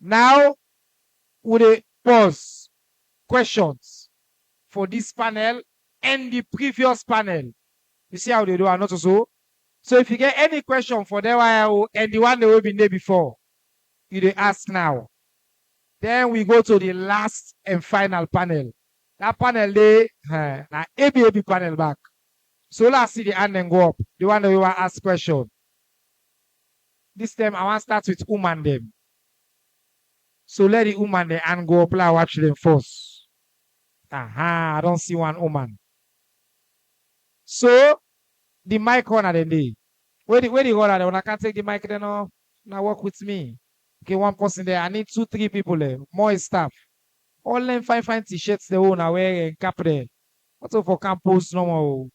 Now, we dey pause questions for this panel and the previous panel. You see how they do, not so. So if you get any question for the YIO and the one that will be there before, you dey ask now. Then we go to the last and final panel. That panel they na ABAB panel back. So let's see the hand and go up. The one that we want to ask question. This time I want to start with woman them. So let the woman the hand go up. Let's watch them first. I don't see one woman. So the mic on at the day. Where the other when I can't take the mic then now work with me. Okay, one person there. I need 2-3 people there. More staff. All them fine t-shirts they own are wearing cap there. What's up for campus no more?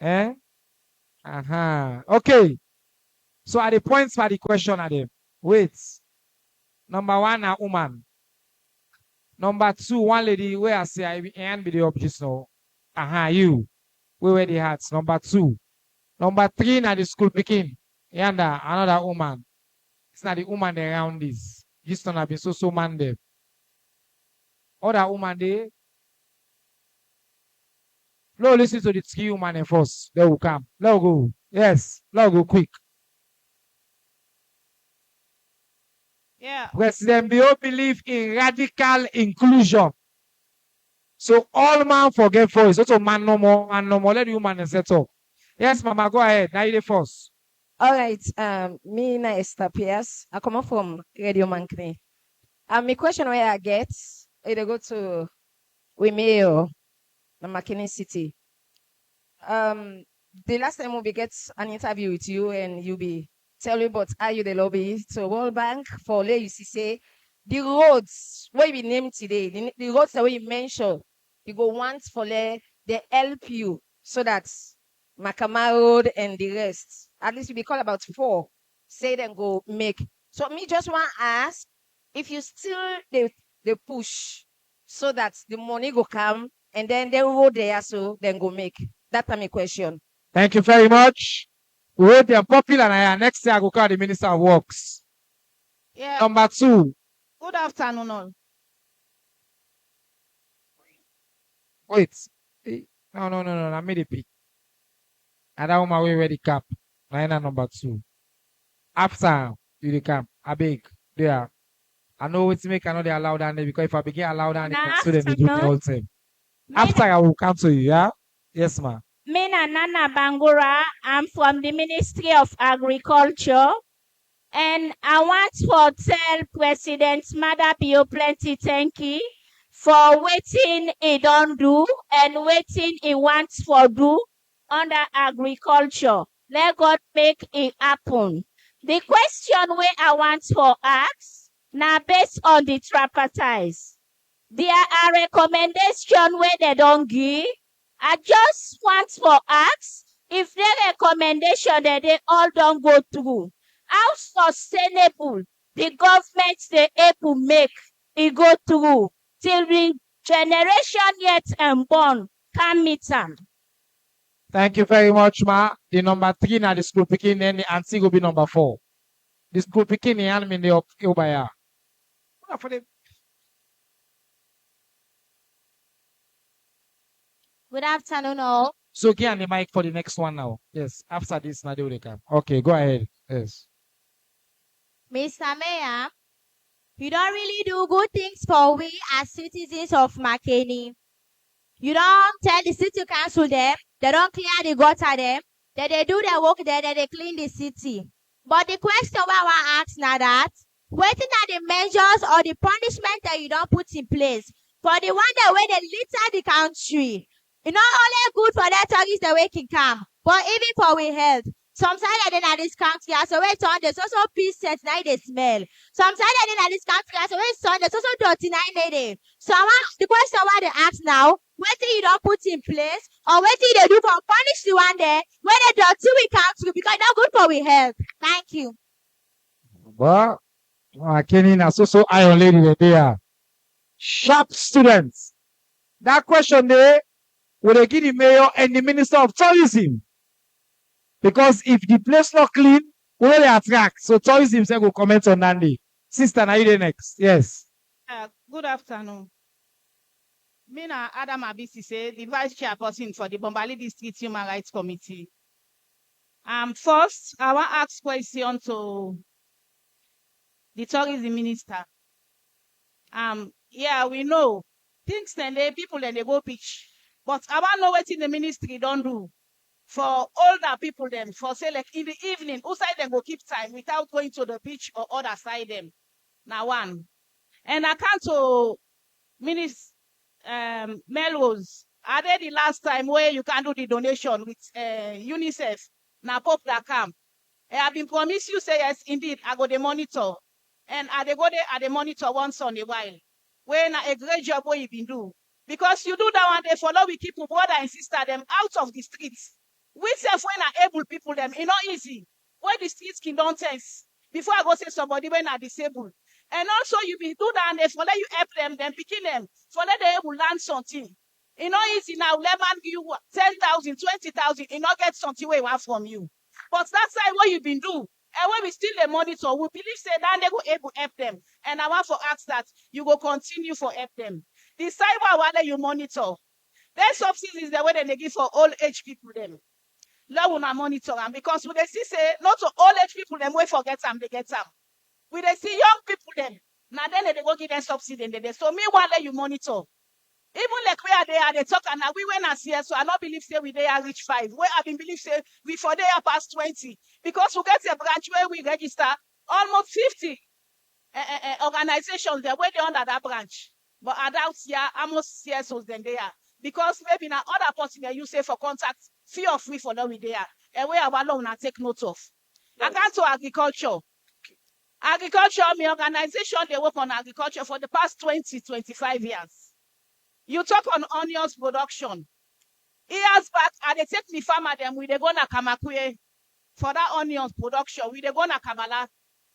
Eh? Okay. So at the points for the question are them. Wait. Number 1, a woman. Number 2, one lady where I say I and be the objects now. You. Where were the hats? Number 2. Number 3 na the school picking. Yanda, another woman. It's not the woman around this. This one have been so man there. Other woman there. No, listen to the 3 woman first. They will come. Let go. Yes. Let go quick. Yeah. President Bio believe in radical inclusion. So all man forget voice. Also man no more. Let the woman set up. Yes, Mama, go ahead. Now you the first. All right. Me na Esther Pierce. I come up from Radio Makeni. My question where I get, it go to Mayor, the Makeni City. The last time we get an interview with you and you be tell me about how you the lobby to World Bank for let you say the roads where we named today, the roads that we mentioned, you go once for they help you so that Makama Road and the rest. At least we call about 4. Say then go make. So me just want to ask if you still they push so that the money go come and then they road there so then go make. That's my question. Thank you very much. Road they are popular and next year I go call the Minister of Works. Yeah. Number 2. Good afternoon all. Wait. No. I made a pick. And that woman way where the cap. Number 2. After you the cap, I beg. There. I know it's make another allow down there because if I begin allow down the student they do the whole time. After I will come to you, yeah? Yes, ma'am. Mina Nana Bangura, I'm from the Ministry of Agriculture, and I want to tell President Mada Bio plenty thank you for waiting he don't do and waiting he wants for do under agriculture. Let God make it happen. The question where I want to ask, now based on the tripartite, there are recommendations where they don't give. I just want to ask if the recommendation that they all don't go through, how sustainable the government they able make it go through till the generation yet unborn can meet them. Thank you very much, ma. The number 3 now the school picking, then the answer will be number 4. The school picking the hand in the Obaya. For the Good afternoon, all. So get on the mic for the next one now. Yes, after this, now they will come. Okay, go ahead. Yes. Mr. Mayor, you don't really do good things for we as citizens of Makeni. You don't tell the city council them, they don't clear the gutter them, that they do their work there, that they clean the city. But the question what I want to ask now that, what are the measures or the punishment that you don't put in place for the one that way they litter the country? It's not only good for that tourists the way can come, but even for we health. Sometimes they in this country, so wait on there's also peace set now they smell. Sometimes they in this country, so wait on there's also dirty now they. So I want the question what they ask now, what do you don't put in place, or what do they do for punish the one there when they dirty we country because it's not good for we health. Thank you. Well, Makeni na so iron lady there. Sharp students. That question there. Will they give the mayor and the minister of tourism? Because if the place not clean, will they attract? So tourism will comment on Nandi. Sister, now you the next. Yes. Good afternoon. Me na Adam Abisi say the vice chairperson for the Bombali District Human Rights Committee. First, I want to ask question to the tourism minister. Yeah, we know things then they people then they go pitch, but I want to know what in the ministry don't do for older people them for say like in the evening, who side them go keep time without going to the beach or other side them. Now one, and I can't to Minister Melrose, are they the last time where you can do the donation with UNICEF? Now pop that camp. I have been promised you say yes, indeed, I go the monitor. And I they go there at the monitor once on a while. When a great job what you been do. Because you do that one, they follow we keep brother and sister them out of the streets. We self when are able people them, it's not easy. Where the streets can don't tense. Before I go say somebody when are disabled. And also you be do that and they follow you help them, then picking them, follow they able learn something. It's not easy now. Let man give you 10,000, 20,000, it not get something where you want from you. But that's like what you been do. And when we still the monitor, we believe say that they go able help them. And I want to ask that you go continue for help them. The cyber one that you monitor, their subsidies the way they give for old age people them. Love will monitor them because we they see say not to old age people them we forget them, they get them. We they see young people them. Now then they go give them subsidy and they so me one let you monitor. Even like where they are, they talk and now we went as here, so I not believe say we they are reach 5. Where I been believe say we for they are past 20. Because we get a branch where we register almost 50 organizations there where they under that branch. But adults here, almost CSOs than they are. Because maybe now other person that you say for contact, fee or free for them we they are. And where our loan I take note of. I can't to agriculture. Agriculture, my organization, they work on agriculture for the past 20, 25 years. You talk on onions production. Years back, I they take me farmer them, we they go na Kamakwe for that onions production, we they go na Kabala.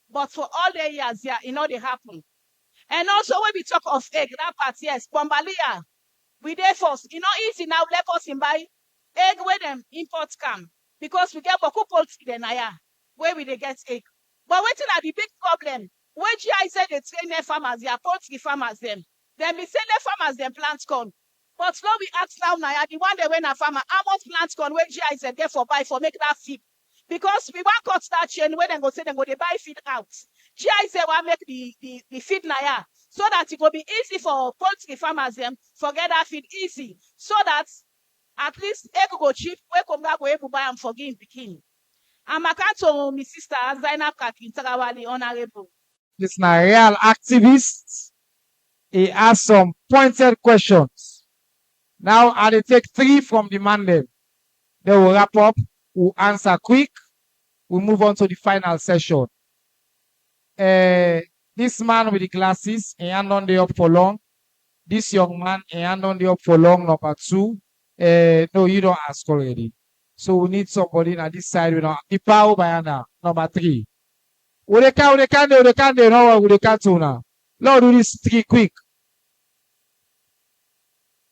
But for all the years, yeah, you know they happen. And also when we talk of egg, that part, yes, Bombalia, we there first. You know, easy now, let us in buy egg where them imports come. Because we get Boku poultry then where we they get egg. But waiting at the big problem, when GI said they train their farmers, they are poultry farmers them. Then we sell the farmers them plant corn. But now we ask now the one they went a farmer, how much plant corn when GI said therefore buy for make that feed. Because we want cut that chain when they go say they go they buy feed out. GI said want make the feed naya so that it will be easy for poultry farmers them forget that feed easy. So that at least egg go cheap, we come back go able buy and forgive picking. And my to my sister Zainab Kakin Tagawali honorable. This na real activist. He asked some pointed questions. Now I'll take 3 from the mandate. Then we'll wrap up. We'll answer quick. We'll move on to the final session. This man with the glasses, he hand on the up for long. This young man, he hand on the up for long, number 2. No, you don't ask already. So we need somebody on this side. You know, the power by now, number 3. Would they can, no, would they can too now. Lord, do this 3 quick.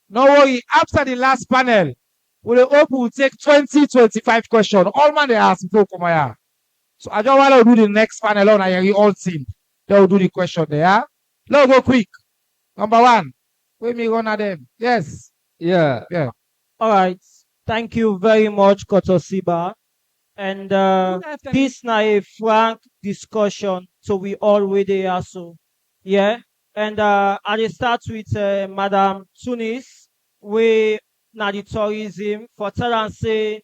No worry, after the last panel, we'll take 20, 25 questions. All man they ask before come here. So I just want to do the next panel on I all team. They will do the question there. Let's go quick. Number 1. Wait me run at them. Yes. Yeah. Yeah. All right. Thank you very much, Kotosiba. And this na a frank discussion, so we all with the also. Yeah. And I start with Madam Tunis, we na the tourism for tell and say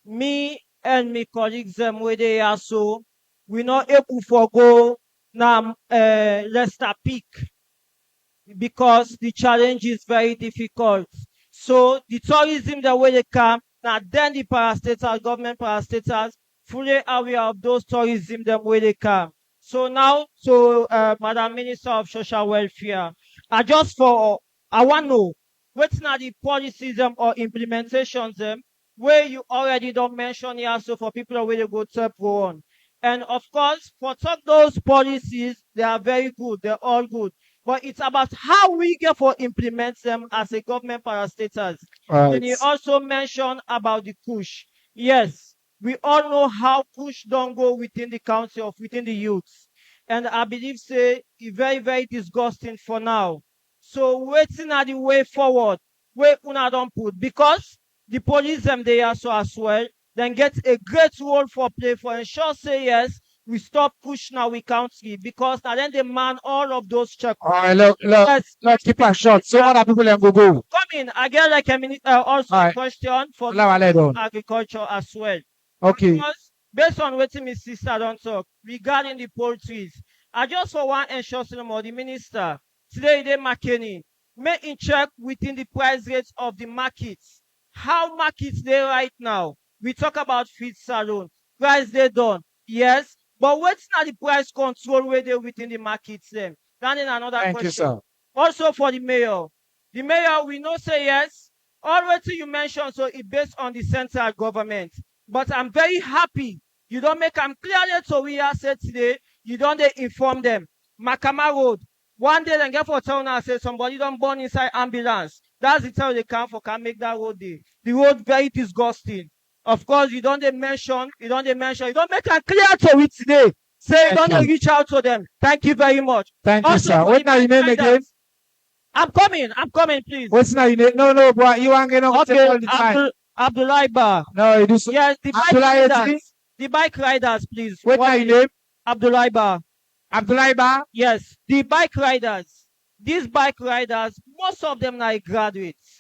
me and my colleagues them with the also we not able for go na Leicester Peak because the challenge is very difficult. So the tourism the way they come, now then the parastatals, government parastatals, fully aware of those tourism the way they come. So now, Madam Minister of Social Welfare, I want to know what's now the policies or implementations where you already don't mention here, so for people where they go to on. And of course, for those policies, they are very good, they're all good. But it's about how we get for implement them as a government parastatals. Right. Then you also mentioned about the push. Yes, we all know how push don't go within the council of within the youths. and I believe say e very very disgusting for now. So waiting are the way forward wey una don put, because the police dem dey also as well, dem get a great role for play for ensure say yes, we stop push now we country, because na dem dey man all of those check. All right, look, Yes, keep it short. So other people then go. come in. I get like a minute also All a right. question for Allow her on. agriculture as well. Okay. Because based on wetin my sister don talk regarding the poultries, I just for wan ensure say the minister today e dey Makeni, make im check within the price rate of the market. How market dey right now? We talk about feed salon, price dey done, yes, but wetin na the price control wey dey within the market dem? Dat is another Thank question. you, sir. Also for the mayor, we know say yes, all wetin you mention so e based on the central government, but I'm very happy you don make am clearly to we are say today you don dey inform dem. Makama road, one day dem get for tell una say somebody don born inside ambulance. That's the time they come for can make that road dey. The road very disgusting. Of course, you don dey mention, you don make am clear to we today. Say you don dey reach out to them. Thank you very much. Thank you, sir. What now your name again? I'm coming, please. What's now your name? No, boy, you ain't gonna Okay, all the time. Abdullah Bar. No, you do so. Yes, the bike Abdullah riders. The bike riders, please. What now your name? Abdullah Bar. Abdullah Bar? Yes, the bike riders. These bike riders, most of them are graduates.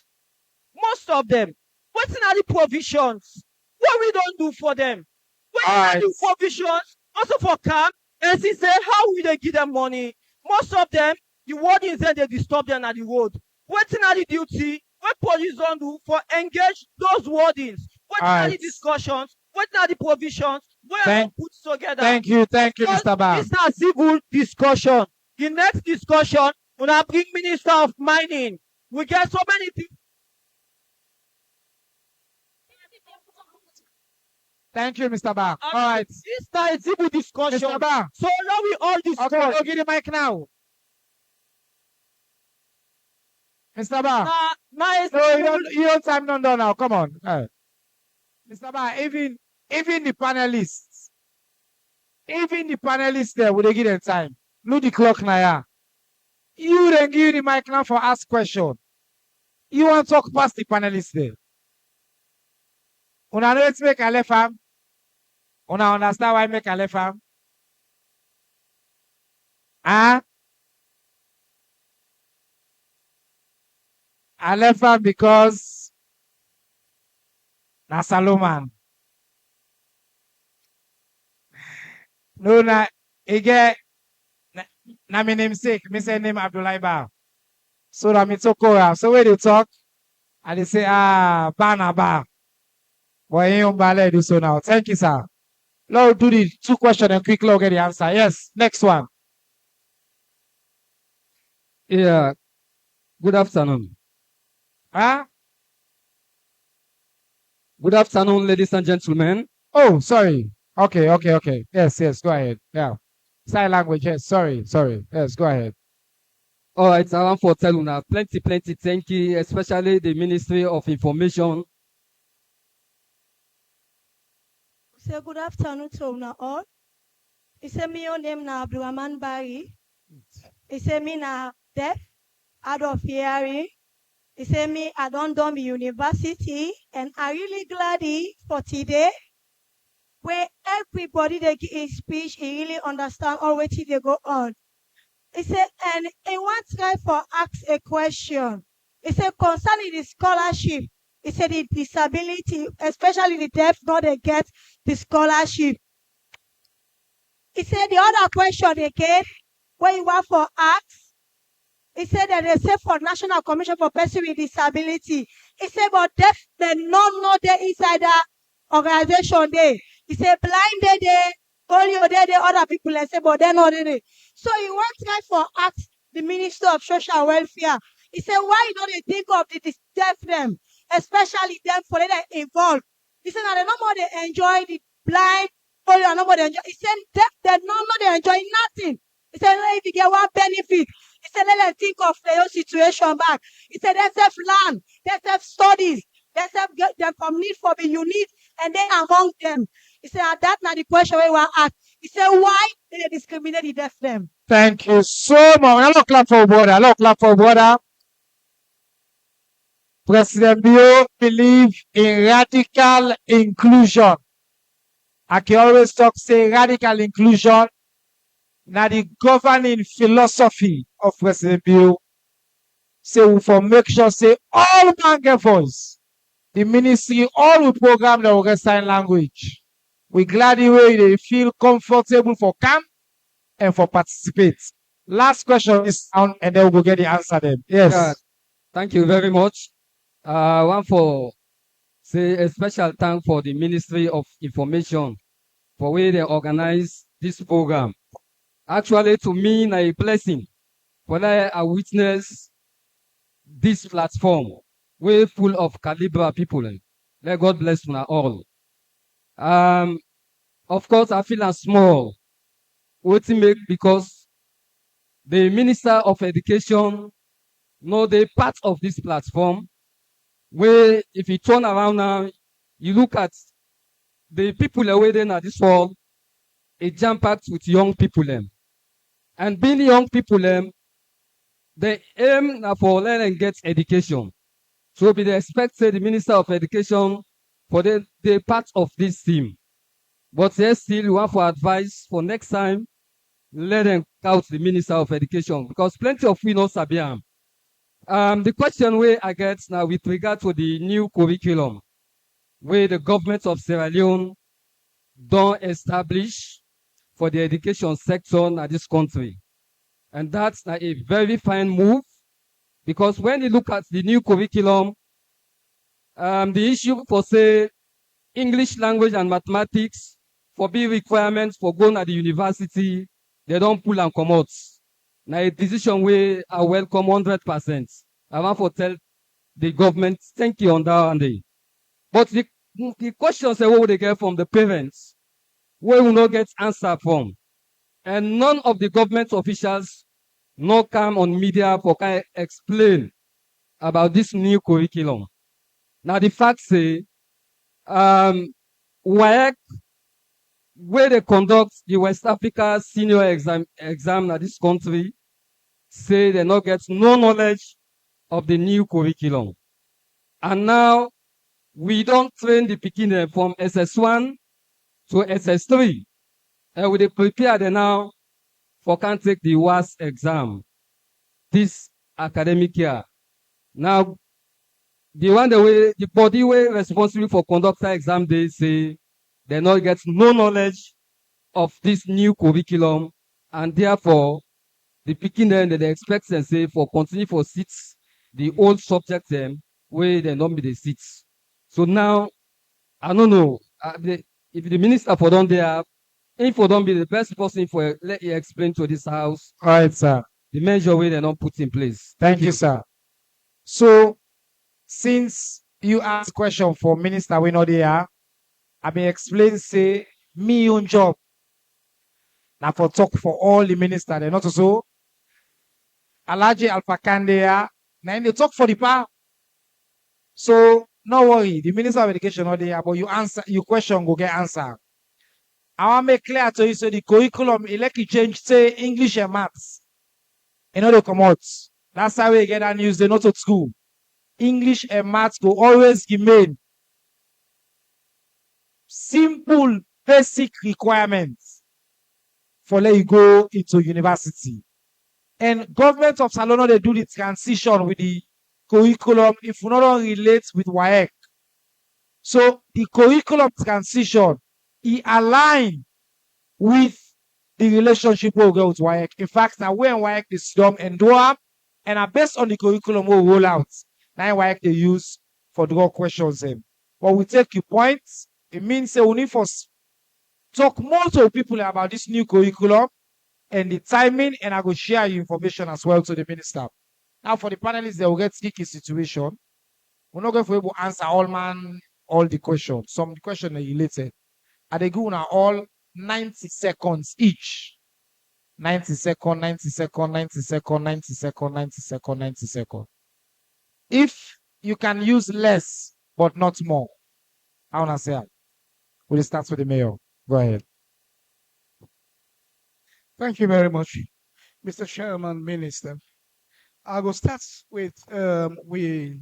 Most of them. What's are the provisions? What we don't do for them? What are the provisions? Also for camp, and she say how will they give them money? Most of them, the wardens then they disturb them at the road. What's are the duty? What police don't do for engage those wardens? What are the discussions? What are the provisions? Where are they put together? Thank you, Mr. Bar. It's a civil discussion. The next discussion, when I bring Minister of Mining, we get so many things. Thank you, Mr. Bar. All right. This is a civil discussion. Mr. Bar. So now we all discuss. Okay, go get the mic now. Mr. Bar. No, you don't time none done now. Come on. Mr. Bar, even the panelists there, would they give them time? Look the clock now. Yeah. You then give the mic now for ask question. You want to talk past the panelists there. Una know it's make a left arm. Una understand why make a left arm? Ah? I left arm because na Salomon. No, na ege na my namesake. Me say name Abdullah Ba. So that me talk over. So when they talk, and they say Ba. Boy, you don't do so now. Thank you, sir. Lord, do the 2 questions and quickly get the answer. Yes, next one. Yeah. Good afternoon. Huh? Good afternoon, ladies and gentlemen. Oh, sorry. Okay. Yes, go ahead. Yeah. Sign language, yes. Sorry. Yes, go ahead. All right, I want to tell you now. Plenty, thank you, especially the Ministry of Information. Say good afternoon to una all. He say me your name na Abdulrahman Bari. He say me na deaf, out of hearing. He say me I don't done the university, and I really glad for today where everybody they give his speech, he really understand all what they go on. He said, and he wants try for ask a question. He said concerning the scholarship, he said the disability, especially the deaf, not they get the scholarship. He said the other question again, where you want for ask, he said that they say for National Commission for Persons with Disability. He said, but deaf, they not know they inside that organization there. He said blind they polio they other people they say, but they're not in it. So he wants try for ask the Minister of Social Welfare. He said, why you don't think of the deaf them, especially them for them involved? He said, now they no more they enjoy the blind polio, no more they enjoy. He said, deaf they no more they enjoy nothing. He said, if you get one benefit, he said, let them think of their own situation back. He said, let's have land, let's have studies, let's have get them from need for the unit, and then among them. He said, that's not the question we want to ask. He said, why did they discriminate the deaf them? Thank you so much. A lot clap for brother. A lot clap for brother. President Bio believe in radical inclusion. I can always talk, say radical inclusion. Now the governing philosophy of President Bio. Say we for make sure say all man get voice. The ministry all will program the will sign language. We glad the way they feel comfortable for camp and for participate. Last question is down and then we'll get the answer then. Yes. Yeah, thank you very much. One for say a special thank for the Ministry of Information for way they organize this program. Actually, to me, na a blessing for that I witness this platform way full of caliber people. Let God bless you all. Of course, I feel small. What make because the Minister of Education know they part of this platform. Where if you turn around now, you look at the people away there at this world, it jam packed with young people them. And being young people them, they aim na for learn and get education. So we expect say the Minister of Education for the part of this team. But yes, still you want for advice for next time, let them count the Minister of Education because plenty of we know Sabiam. The question where I get now with regard to the new curriculum, where the government of Sierra Leone don't establish for the education sector in this country. And that's a very fine move because when you look at the new curriculum, the issue for say English language and mathematics for be requirements for going at the university, they don't pull and come out. Now a decision where I welcome 100%. I want to tell the government, thank you on that one. But the questions say what they get from the parents, where will not get answer from. And none of the government officials no come on media for kind explain about this new curriculum. Now the fact say, WAEC, where they conduct the West Africa senior exam in this country, say they not get no knowledge of the new curriculum. And now we don't train the beginner from SS1 to SS3. And we prepare them now for can take the WAS exam this academic year. Now, the body way responsible for conducting exam, they say they not get no knowledge of this new curriculum, and therefore the beginner they expect them say for continue for seats the old subject them where they not be the seats. So now I don't know if the minister for don't there, if for don't be the best person for let you explain to this house. All right, sir. The measure way they don't put in place. Thank you, sir. So since you asked question for minister we know there, I may explain say me own job. Now for talk for all the minister, they not so. Alaji Alpha Kandea, now they talk for the power. So no worry, the Minister of Education not there, but you answer your question go get answer. I want to make clear to you so the curriculum elect change say English and maths. You know they come out. That's how we get that news. They not at school. English and maths go always remain simple basic requirements for let you go into university. And government of Salono they do the transition with the curriculum if we not relate with WAEC. So the curriculum transition it align with the relationship we'll go with WAEC. In fact, now when WAEC is done and do up and are based on the curriculum we'll roll out. Now WAEC they use for draw questions in. But we take your points. It means we need for talk more to people about this new curriculum and the timing, and I will share your information as well to the minister. Now for the panelists, they will get sticky situation. We're not going to be able to answer all the questions. Some questions are related. Are they going now all 90 seconds each? 90 seconds, 90 seconds, 90 seconds, 90 seconds, 90 seconds, 90 seconds. If you can use less but not more, I want to say, we'll start with the mayor. Go ahead. Thank you very much, Mr. Chairman, Minister. I will start with we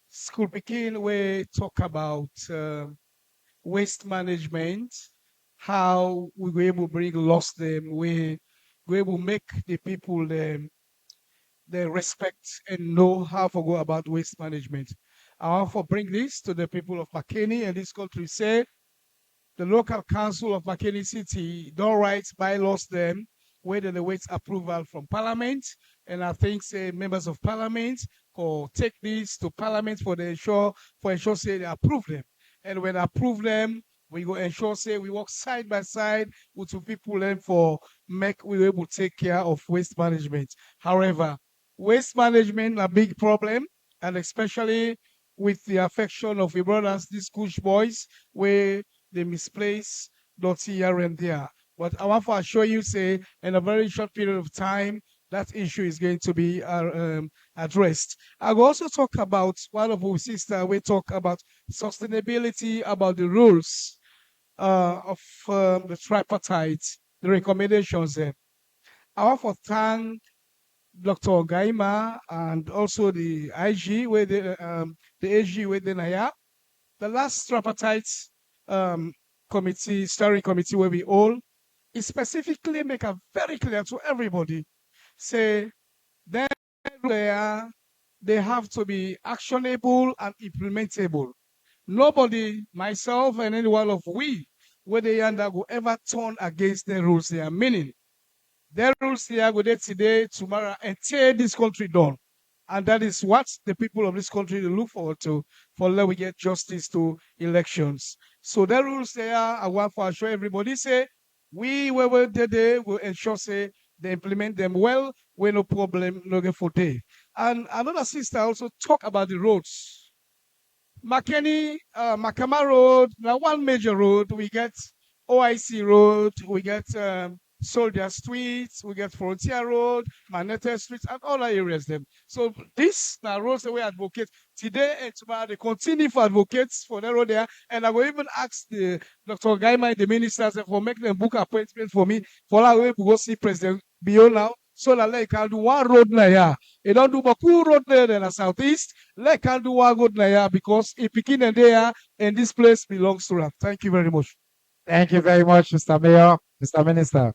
school begin. We talk about waste management, how we were able to bring lost them. We were able to make the people they respect and know how to go about waste management. I want to bring this to the people of Makeni and this country. Say the local council of Makeni City don't write bylaws them where they wait approval from parliament. And I think say members of parliament or take this to parliament for ensure say they approve them. And when approve them, we go ensure say we work side by side with two people then for make we able to take care of waste management. However, waste management a big problem, and especially with the affection of your brothers, these Kush boys, where they misplace dirty here and there. But I want to assure you, say, in a very short period of time, that issue is going to be addressed. I will also talk about one of our sisters. We talk about sustainability, about the rules of the tripartite, the recommendations. I want to thank Dr. Gaima and also the IG, where the AG, where they are. The last tripartite um, committee, steering committee, where we all is specifically make it very clear to everybody, say then they have to be actionable and implementable. Nobody, myself and any one of we, where they will ever turn against the rules they are meaning. Their rules here go there today, tomorrow, and tear this country down. And that is what the people of this country look forward to for let we get justice to elections. So the rules there, I want to assure everybody say we were there will ensure say they implement them well, we no problem, no get for day. And another sister also talk about the roads. Makeni, Makama Road, now one major road, we get OIC Road, we get Soldier Street, we get Frontier Road, Manette Street, and other areas them. So this now roads that we advocate today and tomorrow. They continue for advocates for the road there, and I will even ask the Dr. Gaima, the ministers, for make them book appointment for me for our way to go see President Bio now. So that they can do one road now, yeah. They don't do Baku road there in the southeast. They can do one road now, yeah, because it begin and there, and this place belongs to them. Thank you very much. Thank you very much, Mr. Mayor, Mr. Minister.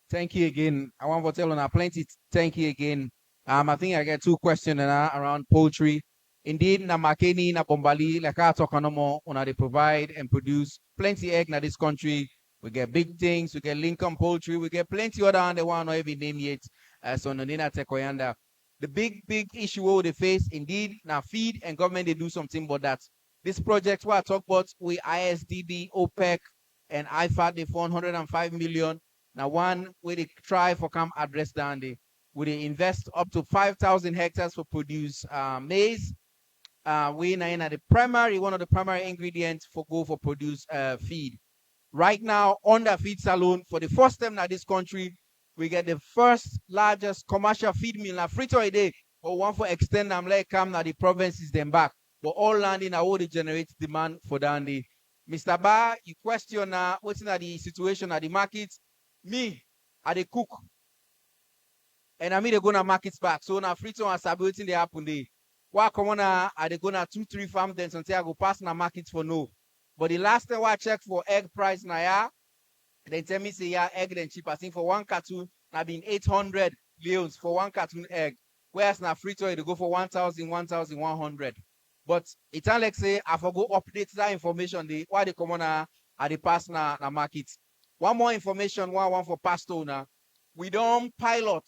Thank you again. I want to tell you plenty. Thank you again. I think I get two questions around poultry. Indeed, na Makeni, na Bombali, like I talk no more, they provide and produce plenty egg in this country. We get big things, we get Lincoln poultry, we get plenty other and they want not even name yet. So no nina tekoyanda. The big issue what they face, indeed, now feed and government they do something about that. This project what I talk about with ISDB, OPEC, and IFAD, they 405 million. Now, one where they try for come address down there, where they invest up to 5,000 hectares for produce maize. We now the primary, one of the primary ingredients for go for produce feed. Right now, under feed saloon, for the first time in this country, we get the first largest commercial feed mill now free a day, or one for extend them like come now the provinces them back. But all landing now they generate demand for down there. Mr. Ba, you question what's in the situation at the market. Me, I dey cook. And I mean they gonna market back. So now free to and sabi waiting they happen there. Why come on I dey gonna 2-3 farm then until I go pass na market for no. But the last time I check for egg price na ya, they tell me say yeah egg then cheap. I think for one cartoon na been 800 leons for one cartoon egg. Whereas now free to they go for 1,000, 1,100. But it's not like say I forgo update that information. Why they come on at the pass na market. One more information, one for Pastor now. We don't pilot.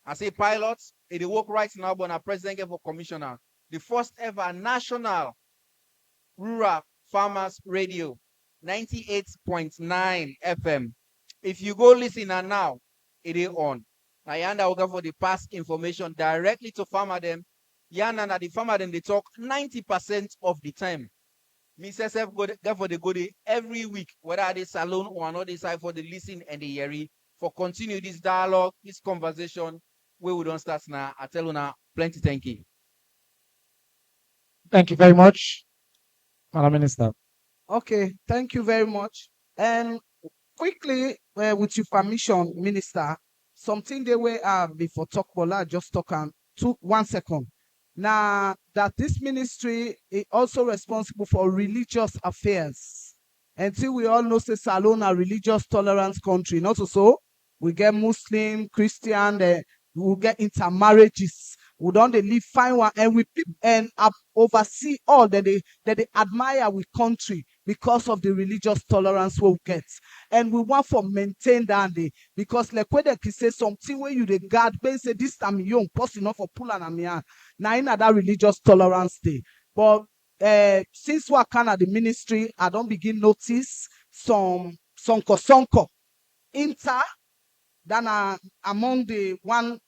I say pilots, it work right now, but our president gave for commissioner. The first ever national rural farmers radio, 98.9 FM. If you go listen now, it is on. I hand out for the past information directly to farmer them. Yana the farmer them they talk 90% of the time. Me say go for the goodie every week, whether they salon or another side for the listen and the hearing, for continue this dialogue, this conversation, where we don't start now. I tell you now, plenty thank you. Thank you very much, Madam Minister. Okay, thank you very much. And quickly, with your permission, Minister, something they were before talk about, just talk and 1 second. Now that this ministry is also responsible for religious affairs. Until we all know say Salone a religious tolerance country, not so. We get Muslim, Christian, we get intermarriages. We don't they live fine one and we oversee all that they admire with country because of the religious tolerance we get. And we want to maintain that day because like when they can say something where you the guard, but say this time young person not for pull and now in that religious tolerance day. But since we are kind of the ministry, I don't begin notice some sonko inter than among the one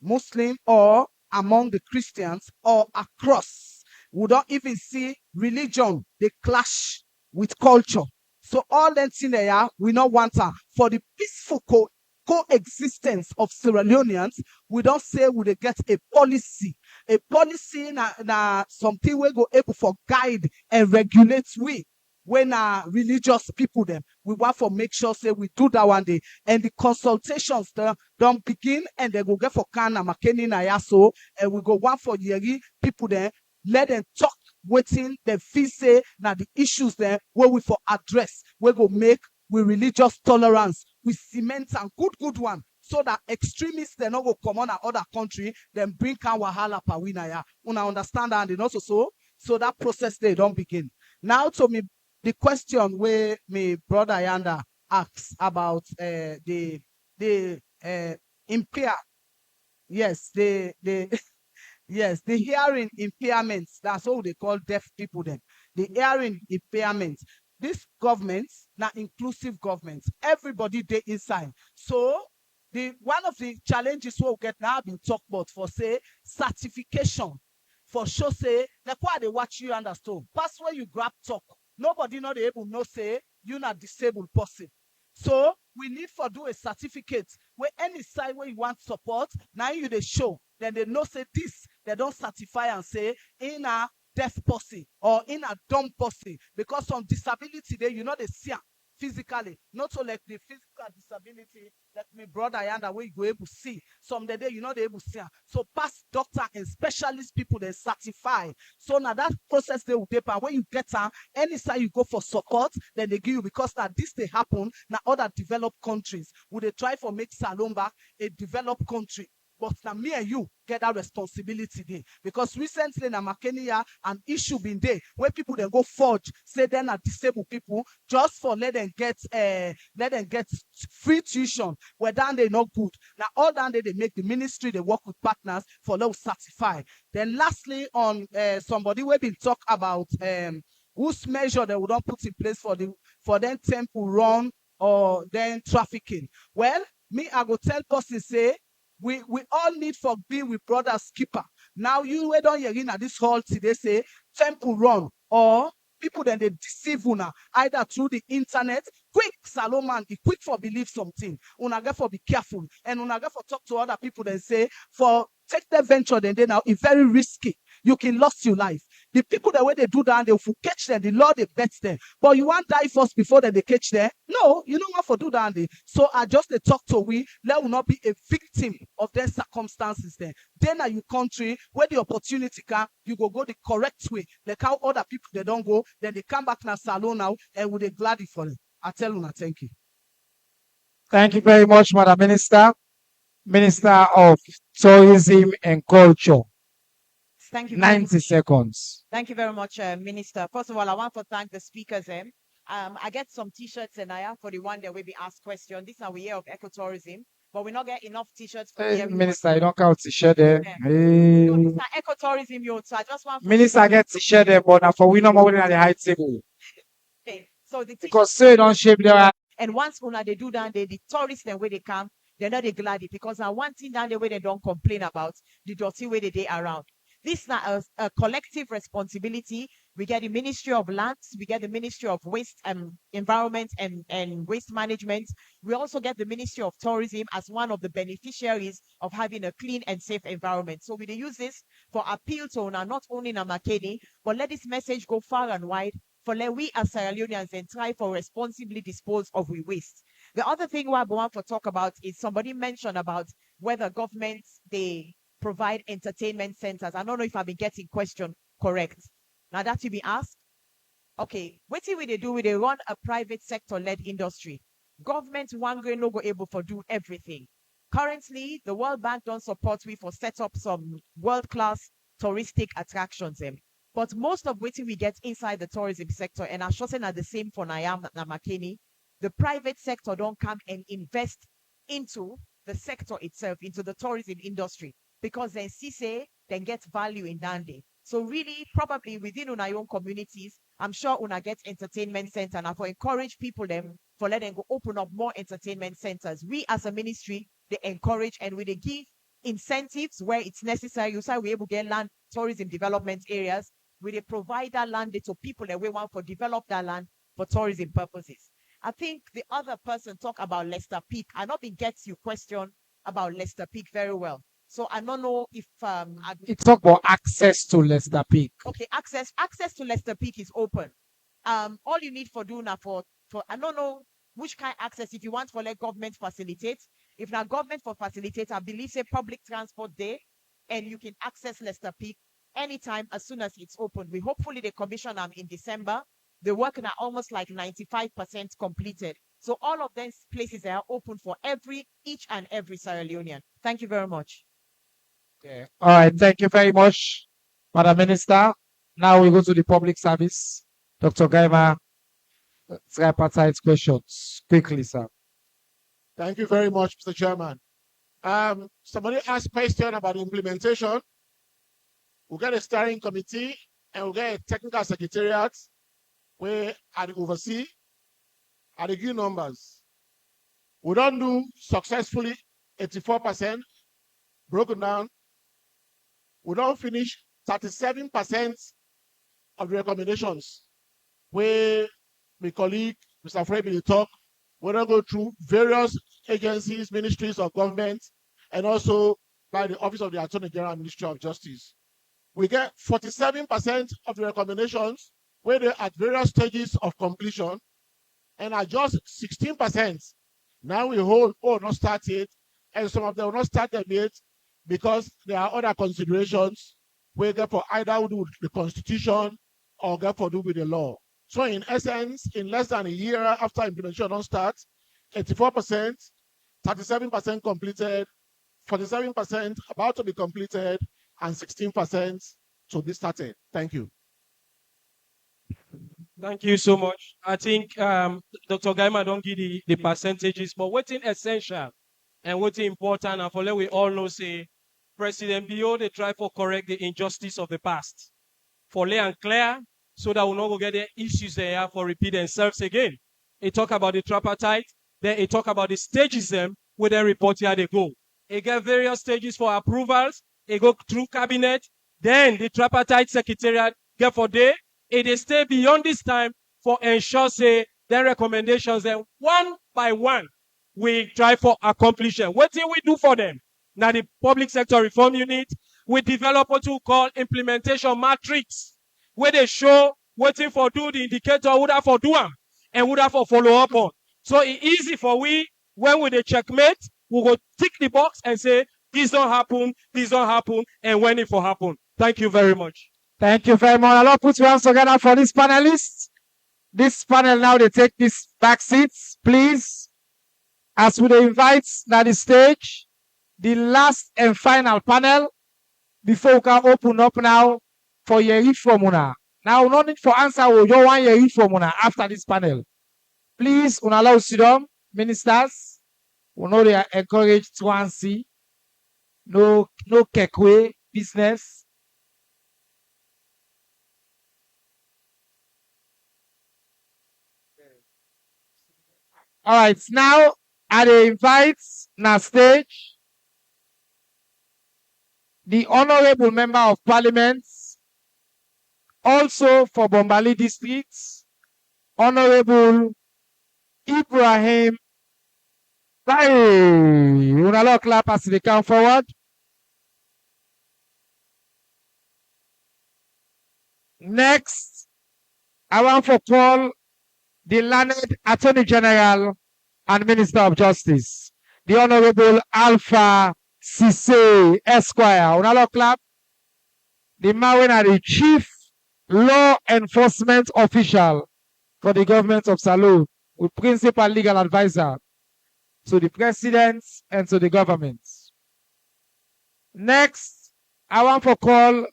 Muslim or among the Christians or across. We don't even see religion, they clash with culture. So all that thing there, we don't want for the peaceful coexistence of Sierra Leoneans. We don't say we they get a policy. A policy na something we go able for guide and regulate we when religious people them we want to make sure say we do that one day and the consultations don't begin and they go get for Kana Makeni na yaso and we go want for Yeri people there let them talk waiting the fee say now the issues there where we for address we go make with religious tolerance with cement and good one so that extremists they not go come on other country then bring can wahala pawina ya una understand that and also so that process they don't begin now to me. The question where my brother Yanda asks about the impair, yes, the yes, the hearing impairments. That's what they call deaf people. Then the hearing impairments. This government, now inclusive government, everybody they inside. So the one of the challenges we'll get now been talked about for say certification for sure say like why they watch you understand. Pass where you grab talk. Nobody not able no say you not disabled person. So we need for do a certificate where any side where you want support, now you they show. Then they know say this, they don't certify and say in a deaf person or in a dumb person. Because some disability there, you know they see physically, not so like the physical disability, like my brother Yanda, where you go able to see. Some day you know they able to see. So past doctor and specialist people they certify. So now that process they will paper. When you get any side you go for support, then they give you because that this they happen now other developed countries. Would they try for make Salone back a developed country? But now me and you get that responsibility there. Because recently in Makeni an issue been there where people then go forge, say then are disabled people just for let them get free tuition where down they not good. Now all down they make the ministry, they work with partners for those certify. Then lastly on somebody we been talk about whose measure they would not put in place for them temple run or then trafficking. Well, me I go tell person say we all need for being with brother skipper. Now you we don't hear in at this hall today say temple run or people then they deceive una either through the internet. Quick Salomon, quick for believe something. Una get for be careful and una get for talk to other people then say for take the venture then they now it's very risky. You can lose your life. The people the way they do that, they will catch them. The Lord they bet them. But you want die first before they catch them? No, you don't want to do that. So I just they talk to we. Let will not be a victim of their circumstances. Then are you country where the opportunity can you go the correct way. Like how other people they don't go, then they come back now Salone now and would they gladly for it. I tell you, thank you. Thank you very much, Madam Minister. Minister of Tourism and Culture. Thank you. 90 seconds. Thank you very much, Minister. First of all, I want to thank the speakers. I get some T-shirts and I have for the one that will be asked question. This is our year of ecotourism, but we not get enough T-shirts for Hey, Minister, you don't count T-shirt there. Yeah. Hey. No, it's not ecotourism, yo. So I just want. Minister get T-shirt there, but now for we no more than the high table. Okay. So the because so don't shape there. And once they do that, the tourists then where they come, they're not glad because now one thing down the way they don't complain about the dirty way they around. This is not a collective responsibility. We get the Ministry of Lands, we get the Ministry of Waste and Environment and Waste Management. We also get the Ministry of Tourism as one of the beneficiaries of having a clean and safe environment. So we use this for appeal to not only in Makeni, but let this message go far and wide. for let we as Sierra Leoneans and try for responsibly dispose of we waste. The other thing I want to talk about is somebody mentioned about whether governments they provide entertainment centers. I don't know if I've been getting question correct. Now that you be asked, okay, what we they do? They run a private sector led industry. Government one grain no go able to do everything. Currently, the World Bank don't support we for set up some world class touristic attractions. But most of what we get inside the tourism sector, and I'm sure are the same for Nayam and Makeni, the private sector don't come and invest into the sector itself, into the tourism industry, because then say then get value in Dande. So really, probably within our own communities, I'm sure una get entertainment center and for encourage people them for let them go open up more entertainment centers. We as a ministry, they encourage and we they give incentives where it's necessary. You say we able to get land tourism development areas. We they provide that land to people that we want for develop that land for tourism purposes. I think the other person talk about Lester Peak. I not been gets you question about Lester Peak very well. So I don't know if It talk about access to Lester Peak. okay, access to Lester Peak is open. All you need for doing for I don't know which kind of access if you want for let government facilitate. If not government for facilitate, I believe say public transport there, and you can access Lester Peak anytime as soon as it's open. We hopefully the commission in December. The work are almost like 95% completed. So all of these places are open for each and every Sierra Leonean. Thank you very much. Okay. All right. Thank you very much, Madam Minister. Now we go to the public service. Dr. Gaima, tripartite questions. Quickly, sir. Thank you very much, Mr. Chairman. Somebody asked a question about implementation. We'll get a steering committee and we'll get a technical secretariat where I oversee at the give numbers. We don't do successfully 84% broken down. We don't finish 37% of the recommendations where my colleague, Mr. Fred, will talk. We don't go through various agencies, ministries of government, and also by the Office of the Attorney General Ministry of Justice. We get 47% of the recommendations where they're at various stages of completion, and are just 16%. Now we hold, not started, and some of them will not start them yet because there are other considerations where therefore either do with the Constitution or therefore do with the law. So in essence, in less than a year after implementation don't start, 84%, 37% completed, 47% about to be completed, and 16% to be started. Thank you. Thank you so much. I think Dr. Gaima don't give the percentages, but what's essential and what's important, and for let we all know, say, President Bio, they try for correct the injustice of the past. For lay and clear, so that we not go get the issues there for repeat themselves again. It talk about the tripartite, then it talk about the stages them where they report here they go. It get various stages for approvals, it go through cabinet, then the tripartite secretariat get for day. It stay beyond this time for ensure say their recommendations then one by one we try for accomplishing. What do we do for them? Now the public sector reform unit, we develop what we call implementation matrix, where they show waiting for do the indicator would have for do them and would have for follow up on. So it's easy for we when we the checkmate, we go tick the box and say this don't happen, and when it will happen. Thank you very much. Thank you very much. I'll put your hands together for this panelists. This panel now, they take these back seats, please. As we invite now the stage, the last and final panel, before we can open up now for Yeri Formuna. Now, no need for answer, you want Yeri Formuna after this panel. Please, allow sit down, ministers. We know they are encouraged to answer. No kekwe business. All right, now I invite na stage the Honorable Member of Parliament, also for Bombali District, Honorable Ibrahim. Hey, unalo clap as they come forward. Next, I want to call the learned Attorney General and Minister of Justice, the Honorable Alpha Cisse Esquire. Unalo clap. The man when are the Chief Law Enforcement Official for the government of Salou, with principal legal advisor to the president and to the government. Next, I want to call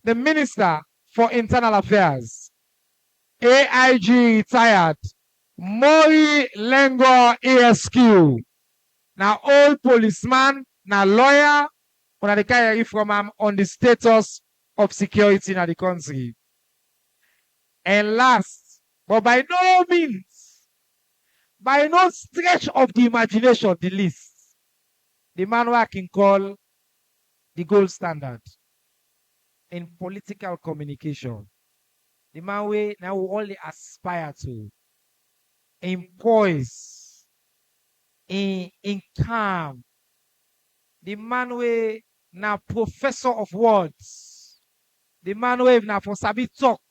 the Minister for Internal Affairs, AIG retired, Mori Lengo ESQ. Now, old policeman, now lawyer, when I carry from him on the status of security in the country. And last, but by no means, by no stretch of the imagination, the least, the man who I can call the gold standard in political communication. The man we now only aspire to, in poise, in calm. The man we now professor of words. The man we now for sabi talk.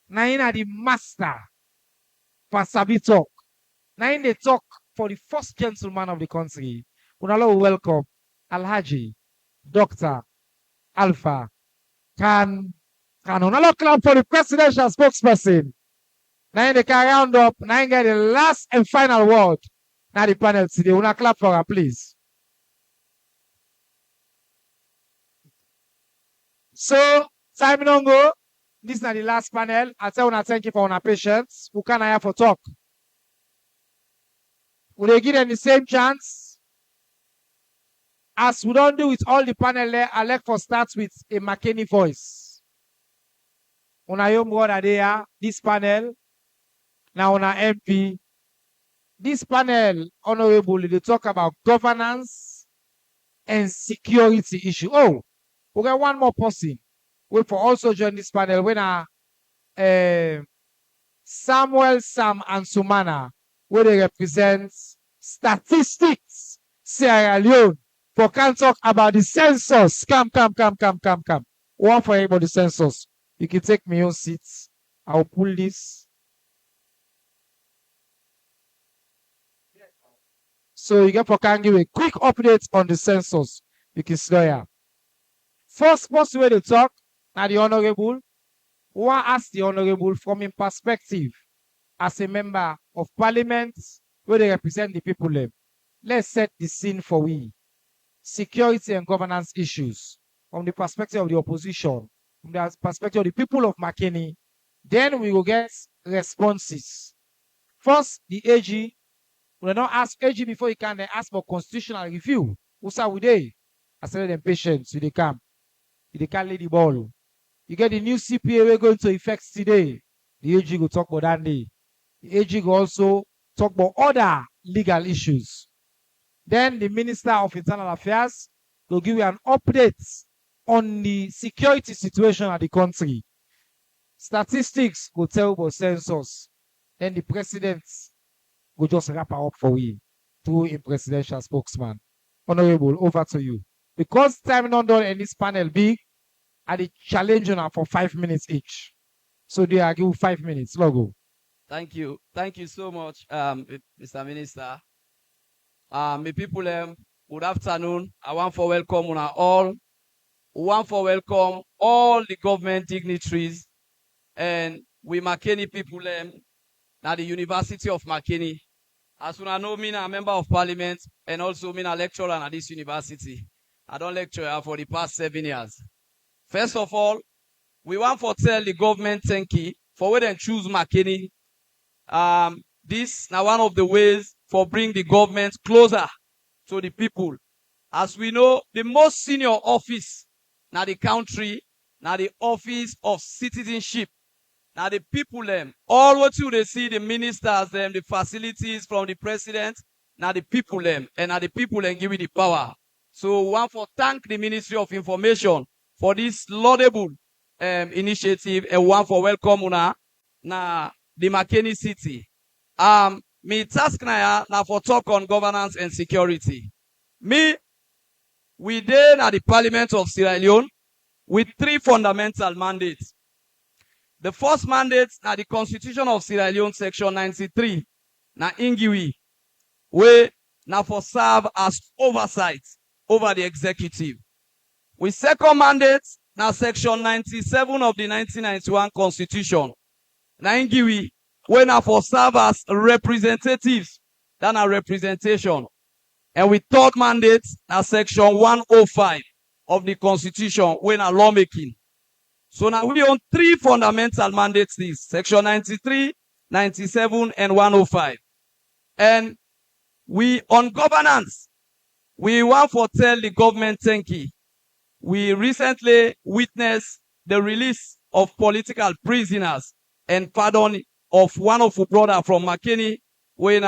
Now in the master for sabi talk. Now in the talk for the first gentleman of the country. Unalo welcome Alhaji Dr. Alpha Can unalo clap for the presidential spokesperson. Now they can round up. Now get the last and final word. Now the panel today. Una clap for her, please. So time don't go. This is not the last panel. I tell una thank you for our patience. Who can I have for talk? Will they give them the same chance? As we don't do with all the panel there, I like for start with a Makeni voice. Una young brother there, this panel. Now on our MP, this panel, honorable, they talk about governance and security issue. Oh, we got one more person. We for also join this panel when Samuel, Sam, and Sumana, where they represent statistics, Sierra Leone, for can talk about the census. Come. One for everybody census. You can take me own seats. I'll pull this. So you get for can give a quick update on the census. You can see here. First person where they talk, now the honorable. One ask the honorable from his perspective as a member of parliament where they represent the people. Let's set the scene for we. Security and governance issues from the perspective of the opposition, from the perspective of the people of Makeni. Then we will get responses. First, the AG. We will not ask AG before you can then ask for constitutional review. Who's are we there? I said them patients with the camp. They can't lay the ball. You get the new CPA we're going to effect today. The AG will talk about that day. The AG will also talk about other legal issues. Then the Minister of Internal Affairs will give you an update on the security situation of the country. Statistics will tell about census. Then the president will just wrap her up for you through a presidential spokesman. Honorable, over to you. Because time not done in this panel big, I did challenge you now for 5 minutes each. So they are give 5 minutes. Logo. Thank you. Thank you so much, Mr. Minister. My people, good afternoon. I want to welcome you all. We want to welcome all the government dignitaries and we Makeni people now the University of Makeni. As you know, me a member of parliament and also me a lecturer at this university. I don't lecture here for the past 7 years. First of all, we want to tell the government thank you for where they choose Makeni. This now one of the ways for bring the government closer to the people. As we know, the most senior office now the country, now the office of citizenship. Now the people all what you they see the ministers the facilities from the president. Now the people and now the people give you the power. So we want to thank the Ministry of Information for this laudable initiative and one for welcome una na the Makeni city. Me task now for talk on governance and security. We there at the Parliament of Sierra Leone with 3 fundamental mandates. The first mandate na the Constitution of Sierra Leone, Section 93, na Ingiwi, wey na for serve as oversight over the executive. With second mandate na Section 97 of the 1991 Constitution, na Ingiwi, wey na for serve as representatives, that na representation. And with third mandate na Section 105 of the Constitution, wey na lawmaking. So now we own three fundamental mandates, this Section 93, 97, and 105. And we on governance, we want to tell the government thank you. We recently witnessed the release of political prisoners and pardon of one of our brother from Makeni, when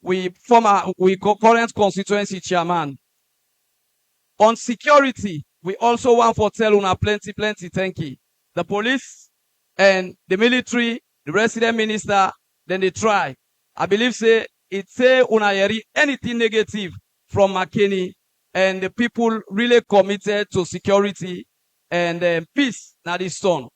we current constituency chairman. On security, we also want to tell una plenty thank you. The police and the military, the resident minister, then they try. I believe say it say una yeri anything negative from Makeni, and the people really committed to security and peace na this son.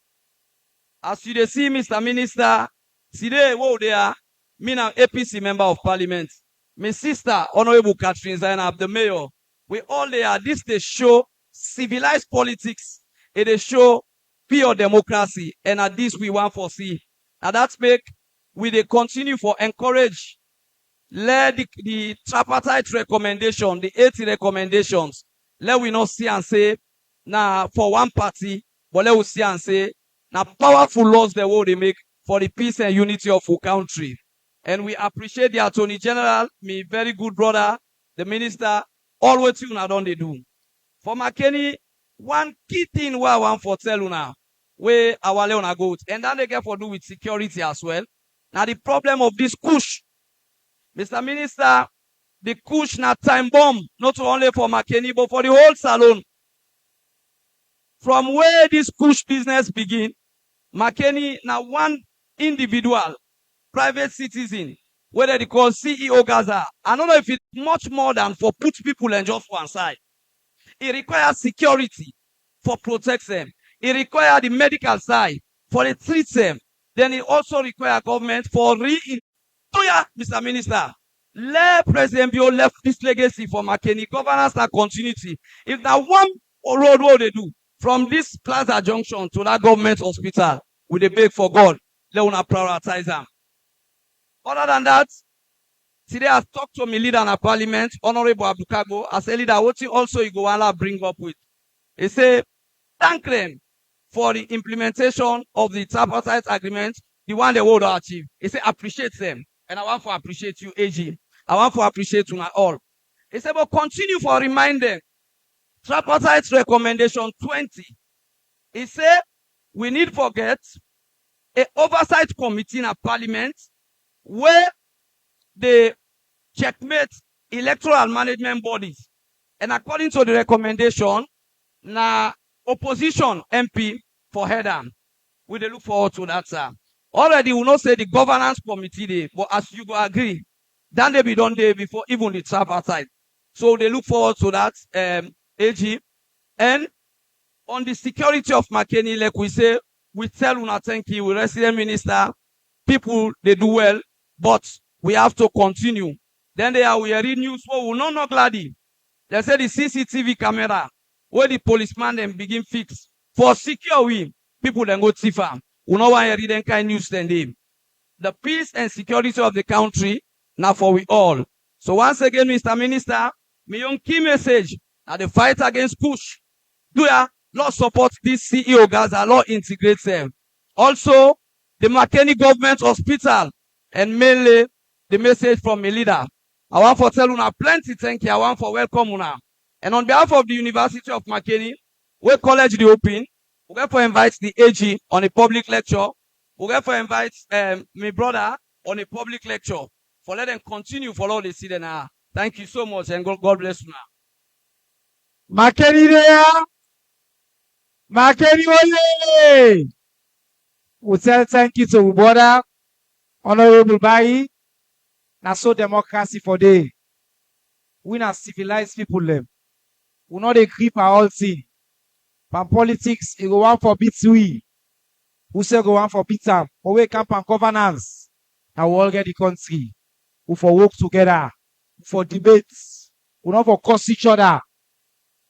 As you see, Mr. Minister, today, whoa there, me now APC member of parliament, my sister, Honorable Catherine Zainab, the mayor, we all there. This they show civilized politics. It show pure democracy, and at this we want to see. And that's make we they continue for encourage. Let the tripartite recommendation, the 80 recommendations, let we not see and say, now for one party, but let we see and say, now powerful laws the world they make for the peace and unity of our country. And we appreciate the Attorney General, my very good brother, the minister, all what you now don't they do. For Makeni, one key thing where I want for tell you now, where our Leone goes, and then they get for do with security as well. Now the problem of this kush, Mr. Minister, the kush na time bomb, not only for Makeni, but for the whole salon. From where this kush business begin, Makeni na one individual, private citizen, whether they call CEO Gaza. I don't know if it's much more than for put people and just one side. It requires security for protect them. It requires the medical side for the treat them. Then it also requires government for Mr. Minister, let President Bio left this legacy for Makeni, governance and continuity. If that one road what they do from this Plaza Junction to that government hospital, with a beg for God, let una prioritize them. Other than that, today I talked to my leader in the parliament, Honorable Abukago, as a leader, what also you go bring up with. He say, thank them for the implementation of the tripartite agreement, the one they would achieve. He say, appreciate them. And I want to appreciate you, AG. I want to appreciate you all. He said, but continue for remind them. Tripartite recommendation 20. He said, we need to forget a oversight committee in a parliament where they checkmate electoral management bodies. And according to the recommendation, na opposition MP for header. We they look forward to that, sir. Already we not say the governance committee day, but as you go agree, then they be done there before even the tripartite. So they look forward to that, AG. And on the security of Makeni, like we say, we tell una thank you, we resident minister, people they do well, but we have to continue. Then they are we read news for we not gladly. They say the CCTV camera where the policeman then begin fix for secure we people then go tiffer. We no want to read them kind news then they. The peace and security of the country now for we all. So once again, Mr. Minister, my young key message now the fight against push. Do ya not support this CEO Gaza, law integrate them. Also, the Makeni government hospital and mainly the message from my leader. I want to tell una plenty thank you. I want to welcome una. And on behalf of the University of Makeni, we college the open, we're going to invite the AG on a public lecture. We're going to invite my brother on a public lecture for let them continue for all the season now. Thank you so much and God bless you now. Makeni there. Makeni oye. We tell thank you to our brother, Honorable Bayi. Now so democracy for day. We not civilized people them. We not a grip our all thing. Pan politics, he go want for beat we. Who say go want for beat am? But we camp and governance. And we all get the country. We for work together. We for debates. We not for curse each other.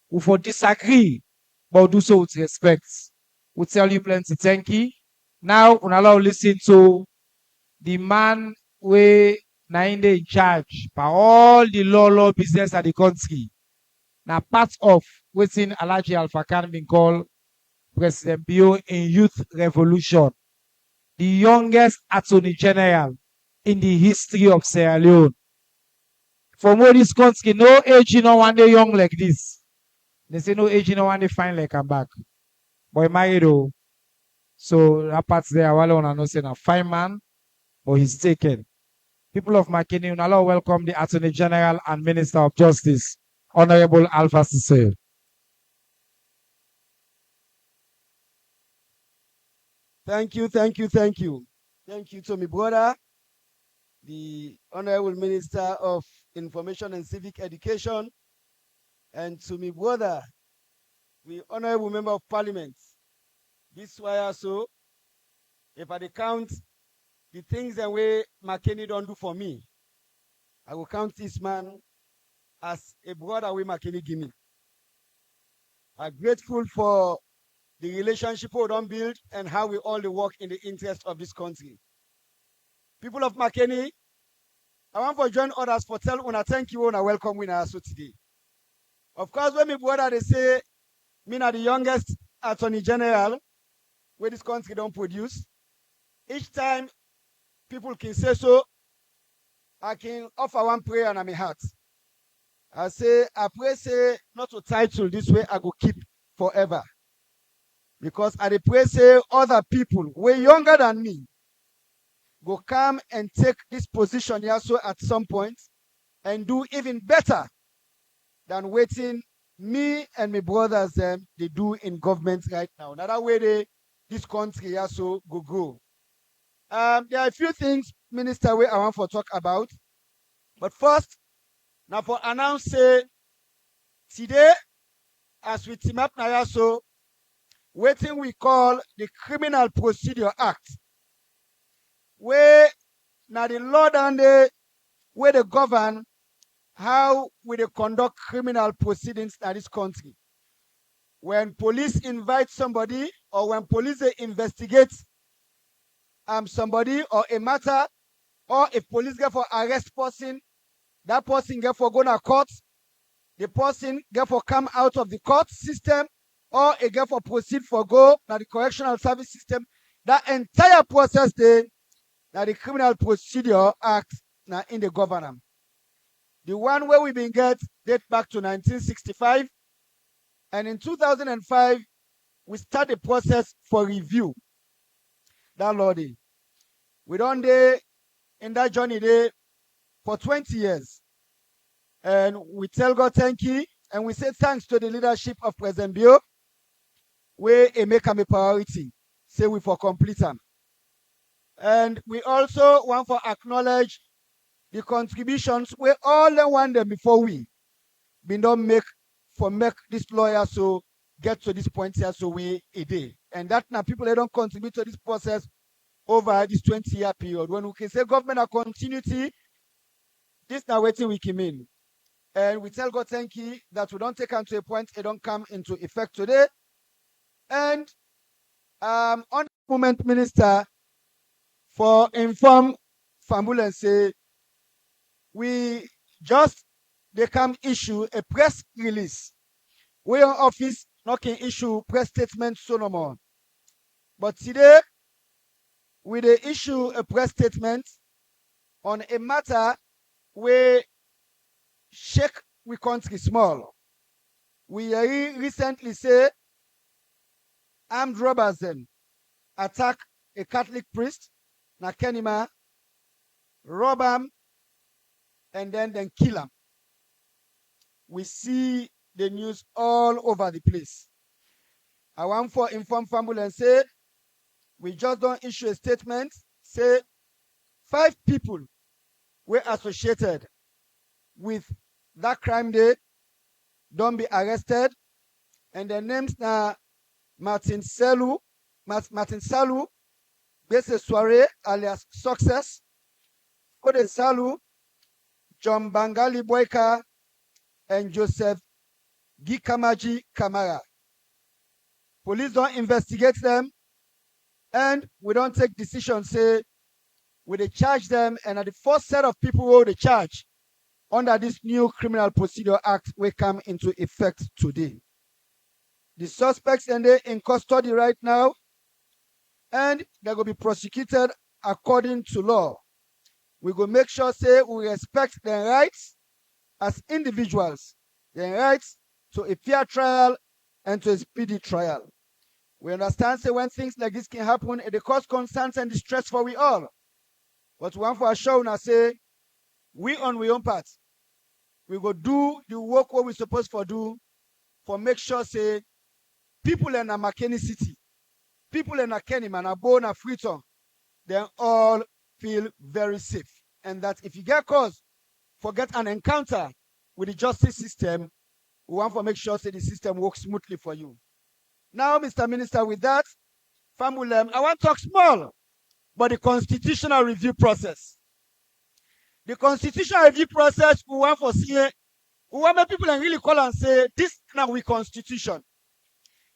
We for disagree. But do so with respect. We tell you plenty thank you. Now, we allow listen to the man we na in charge by all the law business of the country. Now part of within Alhaji Alpha Khan been called President Bio in Youth Revolution, the youngest Attorney General in the history of Sierra Leone. For more this country, no age no one day young like this. They say no age no one day fine like I'm back. Boy married though. So that part there, I want to say a fine man, but he's taken. People of Makeni, allow welcome the Attorney General and Minister of Justice, Honorable Alpha Sise. Thank you, thank you, thank you. Thank you to my brother, the Honorable Minister of Information and Civic Education, and to my brother, the Honorable Member of Parliament. This why also, if I count the things that way Makeni don't do for me, I will count this man as a brother we Makeni give me. I'm grateful for the relationship we don't build and how we all work in the interest of this country. People of Makeni, I want to join others for tell una thank you and welcome we also today. Of course, when my brother they say me na the youngest Attorney General where this country don't produce, each time people can say so, I can offer one prayer in my heart. I say, I pray say not to title this way I go keep forever. Because I pray say other people way younger than me go come and take this position here so at some point and do even better than waiting me and my brothers they do in government right now. Another way this country here so go grow. There are a few things, Minister, I want to talk about. But first, now for announce say today, as we team up now so waiting we call the Criminal Procedure Act, where now the law and the where they govern how we they conduct criminal proceedings in this country. When police invite somebody or when police they investigate somebody or a matter, or if police get for arrest person, that person get for go to court, the person get for come out of the court system, or a get for proceed for go now the correctional service system. That entire process there, now the Criminal Procedure Act now in the government. The one where we been get date back to 1965, and in 2005 we start the process for review. That law day. We don't day in that journey there for 20 years. And we tell God thank you, and we say thanks to the leadership of President Bio, where a make them a priority. Say we for complete them. And we also want to acknowledge the contributions we all want them before we don't make this lawyer so get to this point here so we a day. And that now people they don't contribute to this process over this 20-year period. When we can say government a continuity, this now waiting we came in. And we tell God thank you that we don't take them to a point it don't come into effect today. And on the moment, Minister, for inform Fambul and say we just they come issue a press release. We on office not can issue press statement so no more. But today we they issue a press statement on a matter where shake we country small. We recently say armed robbers attack a Catholic priest, Makeni, rob him, and then kill him. We see the news all over the place. I want for inform family and say we just don't issue a statement. Say 5 people were associated with that crime day don't be arrested, and their names now Martin Salu, Bese Soiree alias Success, Ode Salu, John Bangali Boyka, and Joseph Gikamaji Kamara. Police don't investigate them, and we don't take decisions, say, we they charge them, and at the first set of people who they charge under this new Criminal Procedure Act will come into effect today. The suspects and they in custody right now, and they're going to be prosecuted according to law. We go make sure, say, we respect their rights as individuals, their rights to a fair trial and to a speedy trial. We understand, say, when things like this can happen, it cause concerns and distress for we all. But one for sure, now say, we on we own part, we go do the work what we supposed to do for make sure, say, people in a Makeni city, people in a Kenny, man, a bone, a Freetown, they all feel very safe. And that if you get cause, forget an encounter with the justice system, we want to make sure say the system works smoothly for you. Now, Mr. Minister, with that, family, I want to talk small about the constitutional review process. The constitutional review process, we want to see, we want make people really call and say, this now we constitution.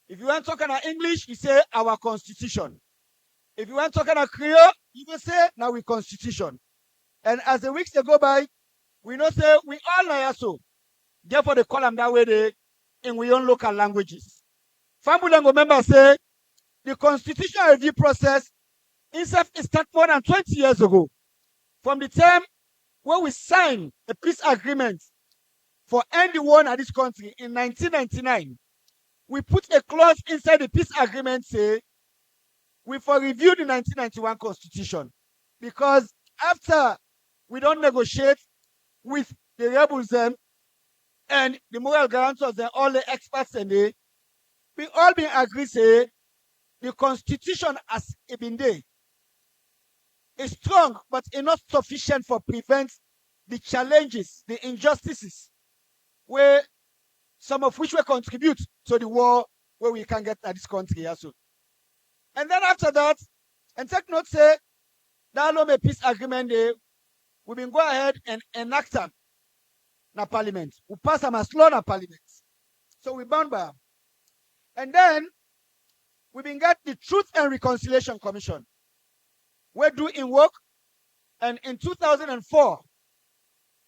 If you want to talk in English, you say our constitution. If you want to talk in Creole, you will say now we constitution. And as the weeks they go by, we know say we all know so. Therefore, they call them that way they in we own local languages. Family and members say the constitutional review process itself is started more than 20 years ago. From the time when we signed a peace agreement for end the war in this country in 1999, we put a clause inside the peace agreement say we for review the 1991 constitution. Because after we don't negotiate with the rebels them and the moral guarantors and all the experts and they, we all been agree say the constitution as it been there is strong but is not sufficient for prevent the challenges, the injustices, where some of which will contribute to the war where we can get at this country also. And then after that, and take note say that Lome peace agreement day, we been go ahead and enact them na parliament. We pass them as law na parliament. So we bound by them. And then we been get the Truth and Reconciliation Commission. We do in work, and in 2004,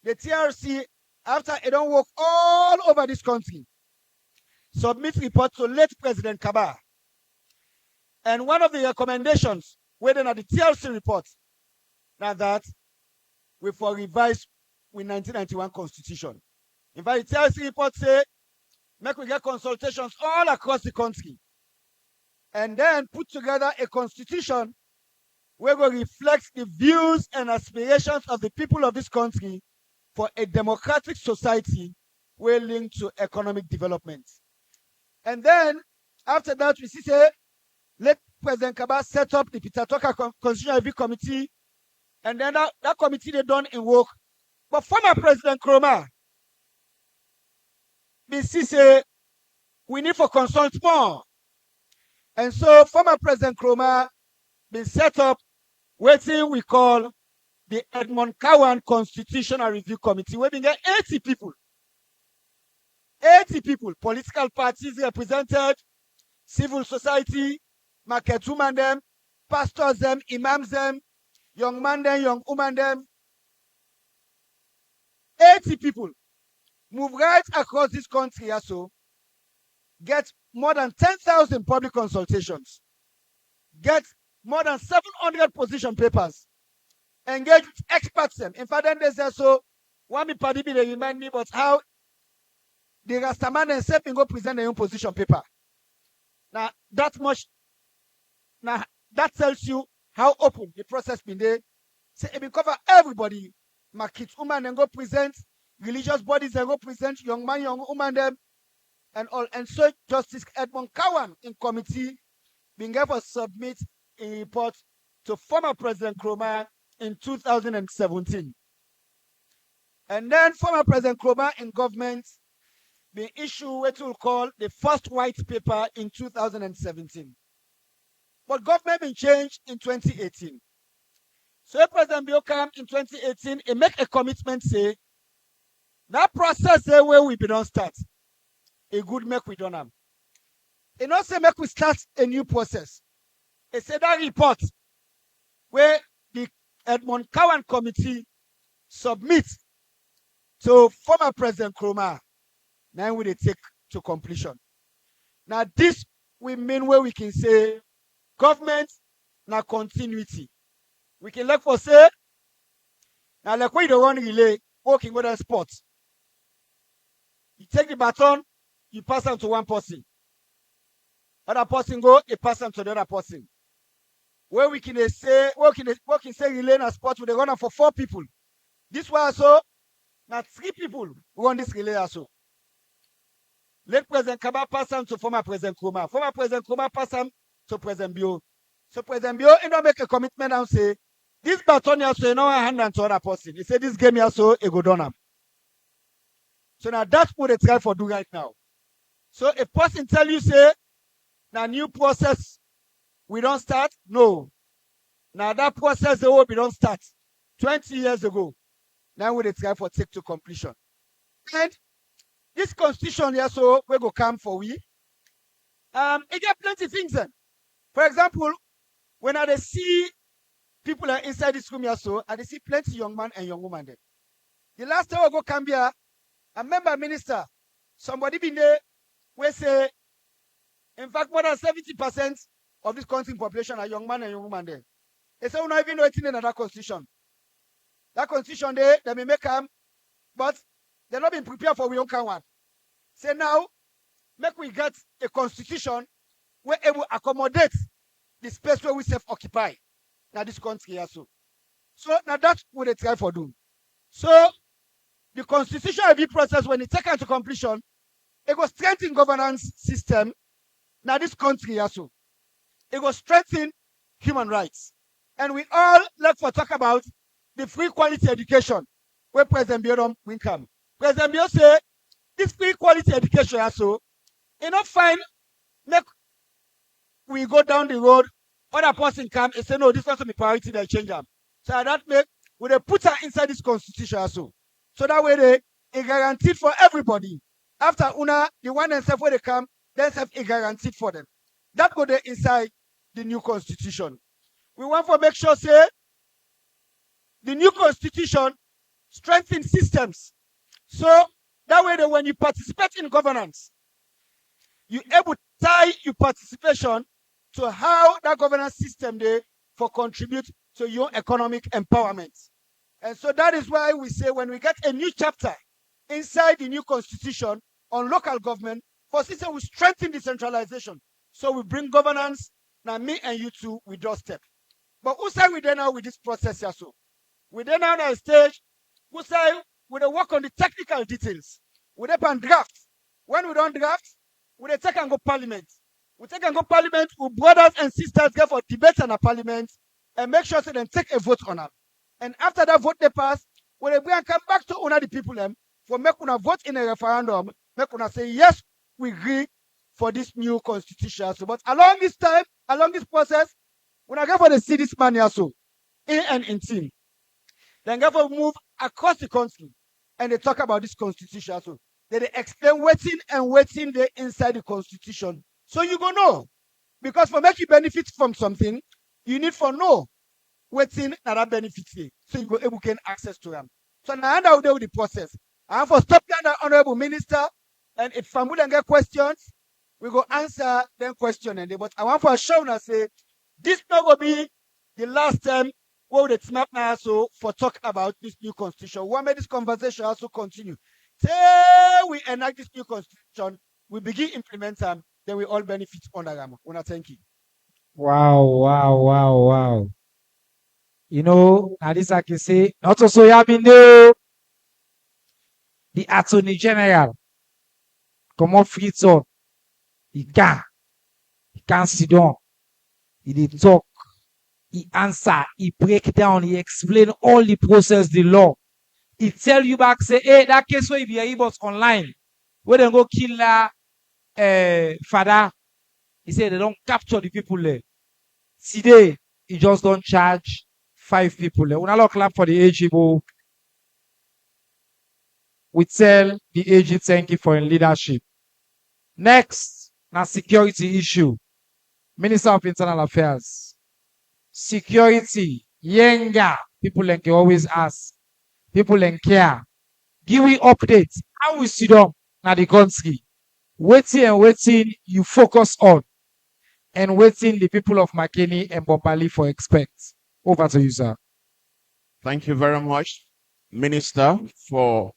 the TRC, after it don't work all over this country, submit report to late President Kaba. And one of the recommendations within the TRC report, now that we for revise with 1991 constitution. In fact, the TRC report say, make we get consultations all across the country. And then put together a constitution where we reflect the views and aspirations of the people of this country for a democratic society where linked to economic development. And then, after that, we see say, let President Kaba set up the Peter Tucker Constitutional Review Committee, and then that committee they done in work. But former President Nkrumah, we see say, we need for consult more. And so former President Nkrumah been set up what we call the Edmund Cowan Constitutional Review Committee. We been get 80 people. 80 people, political parties represented, civil society, market women them, pastors them, imams them, young man them, young woman them. 80 people move right across this country also, get more than 10,000 public consultations, get more than 700 position papers, engage with experts them. In fact, then they say so, one me party be they remind me about how the Rastaman themselves can go present their own position paper. Now, that much, now that tells you how open the process been there. So it will cover everybody. Market woman and go present, religious bodies and go present, young man, young woman them, and all. And so Justice Edmund Cowan in committee being able to submit a report to former President Nkrumah in 2017. And then former President Nkrumah in government been issued what we'll call the first white paper in 2017. But government been changed in 2018. So President Bill come in 2018 and make a commitment say that process where we don't start. A good make we don't have. And also make we start a new process. It said that report where the Edmond Cowan Committee submit to former President Nkrumah. Now we take to completion. Now this we mean where we can say government na continuity. We can look for say now like when you don't run relay, walking with a spot. You take the baton, you pass them to one person. Other person go, you pass them to the other person. Where we can say, say relay in a spot with a runner for 4 people. This one also, now 3 people run this relay also. Let President Kaba pass them to former President Nkrumah. Former President Nkrumah pass them to President Bio. So President Bio, he don't make a commitment and say, this baton also, you know, hand them to other person. He said, this game also, he go down. So now that's what they try for do right now. So a person tell you, say, now new process, we don't start? No. Now that process, the whole we don't start. 20 years ago. Now we try for take to completion. And this constitution here, so we go come for we. It get plenty of things then. For example, when I see people are inside this room here, so I see plenty young man and young woman there. The last time I go come here, I remember minister, somebody been there, we say, in fact, more than 70% of this country population are young man and young woman there. They say, we don't even know anything in that constitution. That constitution there, they may make them, but they're not been prepared for we don't come one. Say now, make we get a constitution where able accommodate the space where we self-occupy. Now this country also. So now that's what they try for do. So the constitution review process, when it taken to completion, it will strengthen governance system. Now this country also. It will strengthen human rights. And we all like for talk about the free quality education where President Biodom will come. President Biodom say this free quality education also, enough fine, make we go down the road, other person come and say, no, this one's a priority, they change them. So that make, we they put her inside this constitution also. So that way they guaranteed for everybody. After una, the one and self where they come, then self a guaranteed for them. That go there inside the new constitution. We want to make sure say the new constitution strengthens systems. So that way that when you participate in governance, you able to tie your participation to how that governance system there for contribute to your economic empowerment. And so that is why we say when we get a new chapter inside the new constitution on local government, for system we strengthen decentralization. So we bring governance. Now me and you two, we just step. But who say we there now with this process here so? We there now on a stage, who say we dey work on the technical details. We dey pan draft. When we don't draft, we dey take and go parliament. We take and go parliament, we brothers and sisters go for debate in a parliament and make sure so they take a vote on them. And after that vote they pass, we dey bring and come back to una the people them for make una vote in a referendum, make una say yes, we agree for this new constitution. So, but along this time, along this process, when I go for the see this man here so, in and in team, then go for move across the country and they talk about this constitution. So they explain waiting and waiting there inside the constitution. So you go know. Because for make you benefit from something, you need for know waiting that benefits you. So you go able to gain access to them. So now I know with the process. I have for stop down the honorable minister, and if family get questions, we go answer them question and they. But I want for show now say this not gonna be the last time we will snap now so for talk about this new constitution. We want make this conversation also continue. Till we enact this new constitution, we begin implement them, then we all benefit under them. Una thank you. Wow, wow, wow, wow. You know, now this I can say, not also having the Attorney General. Comment free talk? He can't sit down. He did talk. He answer. He break down. He explain all the process, the law. He tell you back, say, hey, that case where you be able online. where they go kill father. He said they don't capture the people there. Today, he just don't charge 5 people there. When I clap for the AG, we tell the AG thank you for your leadership. Next, now security issue. Minister of Internal Affairs. Security, yenga. People like always ask. People like care. Give me updates. How we sit down now the country. Waiting you focus on. And waiting the people of Makeni and Bombali for expect. Over to you, sir. Thank you very much, Minister, for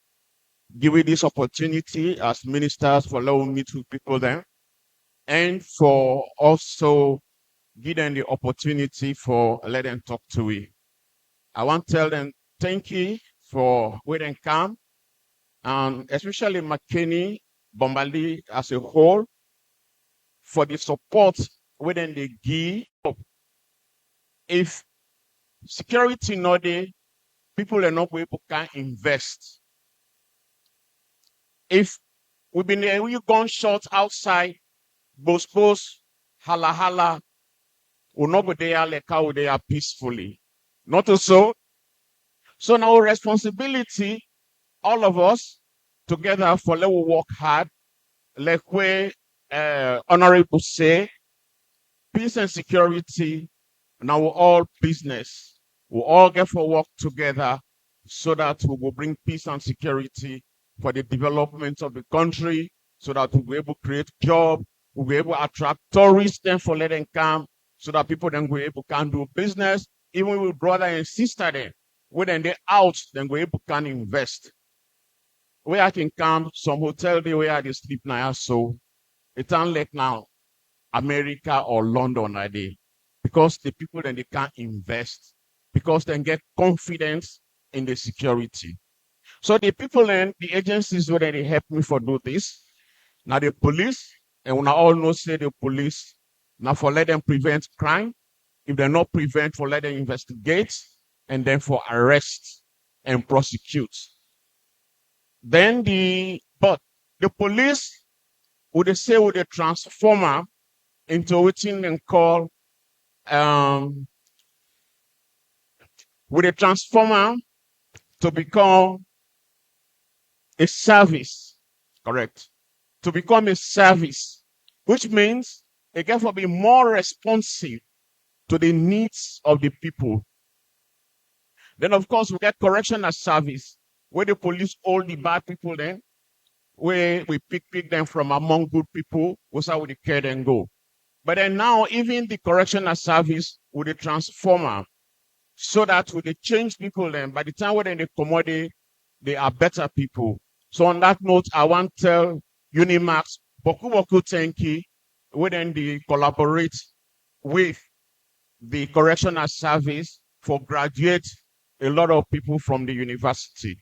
giving this opportunity as ministers for allowing me to people there, and for also giving the opportunity for let them talk to me. I want to tell them thank you for where they come, and especially Makeni, Bombali as a whole, for the support within the give. If security not there, people are not able to invest. If we've been there, we gunshot outside, boss, hala, we'll not go there like how they are peacefully. Not so. So now responsibility, all of us together for let we work hard, like we honorable say, peace and security, now we're all business. We'll all get for work together so that we will bring peace and security for the development of the country, so that we'll be able to create jobs, we'll be able to attract tourists then for let them come, so that people then will be able to do business, even with brother and sister then. When then they out, then we able can invest. Where I can come, some hotel there where they sleep now, so it's unlike now, America or London are they. Because the people then they can't invest, because they get confidence in the security. So the people and the agencies where they help me for do this. Now the police, and when I all know say the police, now for let them prevent crime, if they not prevent, for let them investigate, and then for arrest and prosecute. Then the police would they say with a transformer into what they call with a transformer to become a service, correct? To become a service, which means they get to be more responsive to the needs of the people. Then, of course, we get correctional service, where the police hold the bad people then, where we pick them from among good people, what's how we care and go. But then now, even the correctional service with the transformer, so that with the change people then, by the time when they commodity, they are better people. So on that note, I want to tell Unimax, boku thank you, when they collaborate with the correctional service for graduate a lot of people from the university.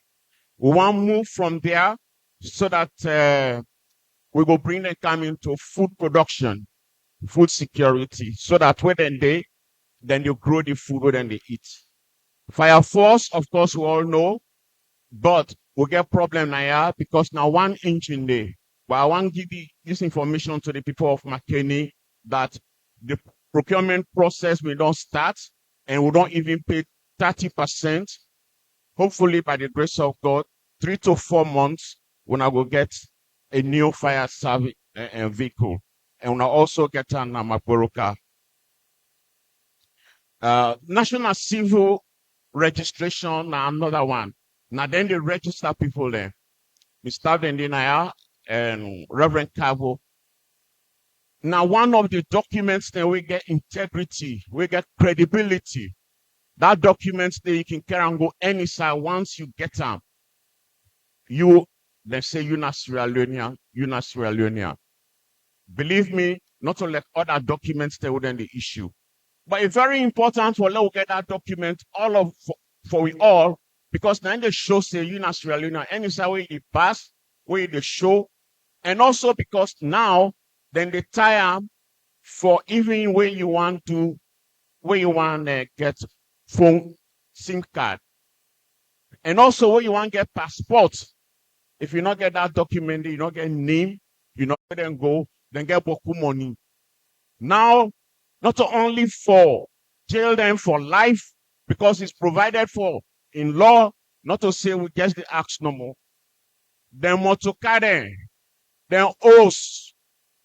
We want to move from there so that we will bring them come into food production, food security, so that when then you grow the food when they eat. Fire force, of course, we all know, but we get problem now because now one engine there. But I want to give this information to the people of Makeni that the procurement process will not start, and we don't even pay 30%. Hopefully, by the grace of God, 3 to 4 months, when I will get a new fire service vehicle, and when I also get an Amaporoka. National civil registration, now another one. Now then they register people there. Mr. Vendinaya and Reverend Cabo. Now one of the documents that we get integrity, we get credibility. That document that you can carry and go any side once you get them. You then say you're not Sierra Leonean, you're not Sierra Leonean. Believe me, not only other documents that wouldn't the issue. But it's very important for let get that document for we all, because then the show say you're not Sierra Leonean, any side where it pass, where the show, and also because now then they tie up for even where you want to get phone SIM card, and also where you want to get passport If you not get that document, you not get name, you not let them go, then get boku money. Now, not only for jail them for life, because it's provided for in law, not to say we just the acts no more. Then motokade, then oaths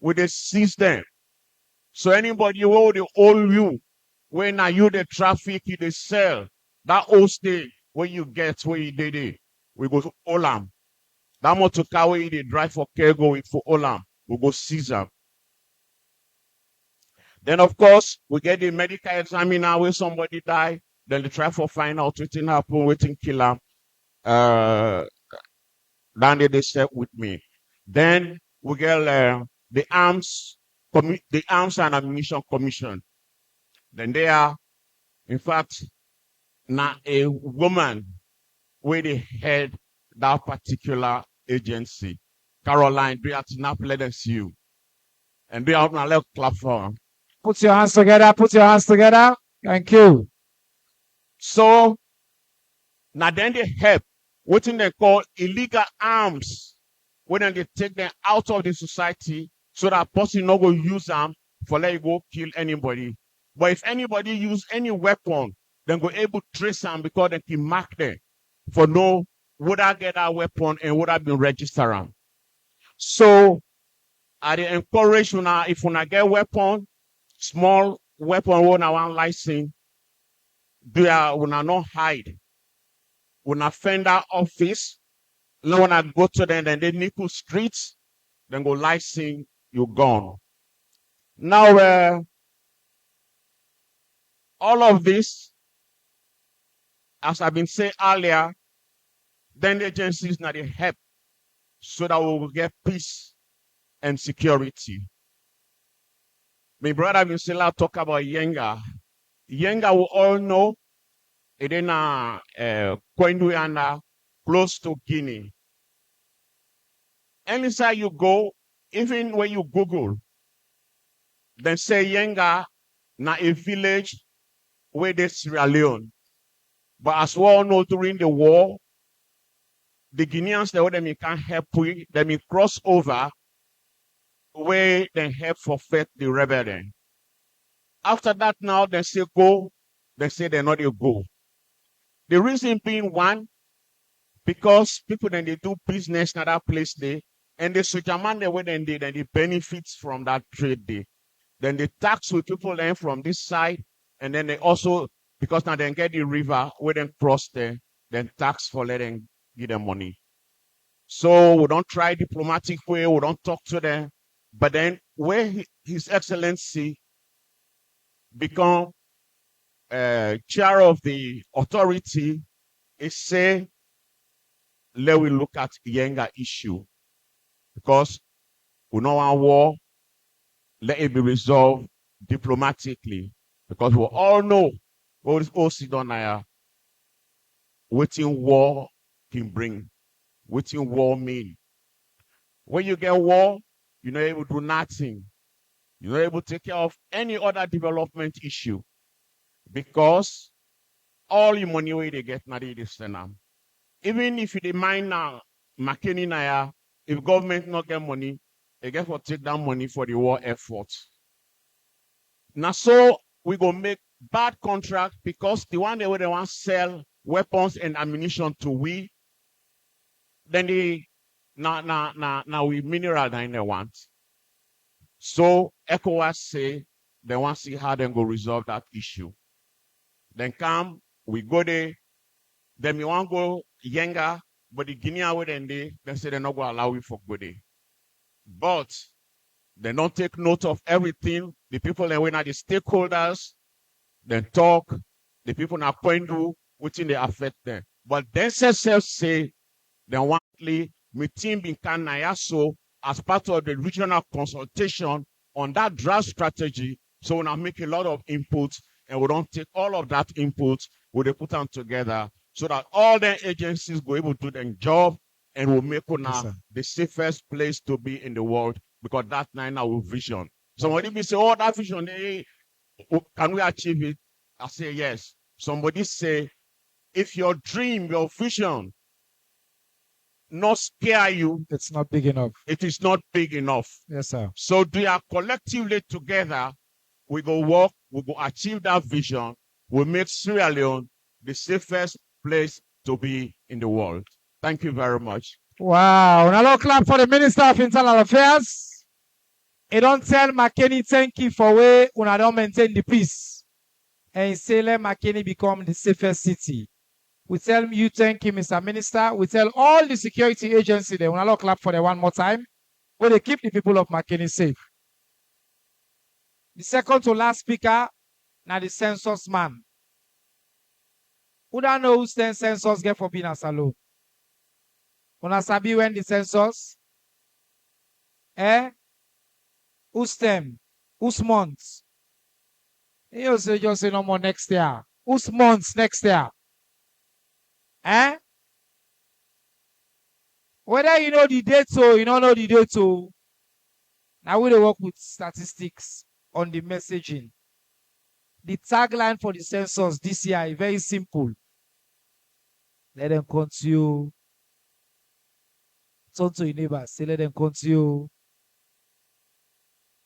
with the system. So anybody who they owe you, when are you the traffic you the sell, that oath day when you get where you did it, we go to Olam. That motocar where they drive for cargo for Olam, we go seize them. Then of course we get the medical examiner where somebody die, then they try to find out what happen, what kill them. Then they step with me. Then we get the arms and ammunition commission. Then they are, in fact, now a woman where they head that particular agency. Caroline, be at now let us see you. And be out now, let's clap for her. Put your hands together. Put your hands together. Thank you. So now then they help what they call illegal arms when they take them out of the society so that person not go use them for let you go kill anybody. But if anybody use any weapon, then go able to trace them because they can mark them for know would I get that weapon and would I be registered them. So I encourage you now if you get weapon, small weapon when I want license, do not hide. When I find that office, now when I go to them, then they nickel streets, then go license, you gone. Now, all of this, as I've been saying earlier, then the agencies now they help so that we will get peace and security. My brother Vincela talk about Yenga. Yenga we all know it in Kwenduana, close to Guinea. Anytime you go, even when you Google, then say Yenga na a village where they Sierra Leone. But as we all know, during the war, the Guineans, they can't help with, they may cross over where they help forfeit the rebellion. After that, now they say go, they say they're not a go. The reason being one, because people then they do business in that place there, and the Sujaman they when they then they benefits from that trade there. Then they tax with people then from this side, and then they also, because now they get the river where they cross there, then tax for letting give them money. So we don't try diplomatic way, we don't talk to them. But then where His Excellency become chair of the authority, is say, let we look at Yenga issue. Because we know our war, let it be resolved diplomatically. Because we all know what is Osidonaya, what war can bring, what war mean. When you get war, you're not able to do nothing. You're not able to take care of any other development issue. Because all your money where they get now they send them. Even if you mind now, Makeni Naya, if government not get money, they get for take that money for the war effort. Now so we go make bad contract because the one they want to sell weapons and ammunition to we, then they now we mineral that they want. So ECOWAS say they want to see how they go resolve that issue. Then come, we go there, then we want to go Yenga, but the Guinea away then they say they're not going to allow you for go there. But they don't take note of everything. The people that went at the stakeholders, then talk, the people now point to which they affect them. But then say they want me team in Kanayaso as part of the regional consultation on that draft strategy. So we now make a lot of inputs and we don't take all of that input, we put them together so that all the agencies go able to do their job and will make now the safest place to be in the world because that's now our vision. Somebody may say, oh, that vision, can we achieve it? I say yes. Somebody say, if your dream, your vision not scare you. It's not big enough. It is not big enough. Yes, sir. So they are collectively together. We go work. We go achieve that vision. We make Sierra Leone the safest place to be in the world. Thank you very much. Wow. Now, let's clap for the Minister of Internal Affairs. He don't tell Makeni thank you for way una don't maintain the peace. And he say let Makeni become the safest city. We tell you thank you, Mr. Minister. We tell all the security agencies there. Una let's clap for them one more time. Where they keep the people of Makeni safe. The second to last speaker, now the census man. Who don't know who census get for being as alone? Una sabi when the census? Who's them? Who's months? You say just say no more next year. Who's months next year? Whether you know the date or you don't know the date or now we work with statistics on the messaging. The tagline for the census this year is very simple. Let them come to you. Turn to your neighbors. Say let them come to you.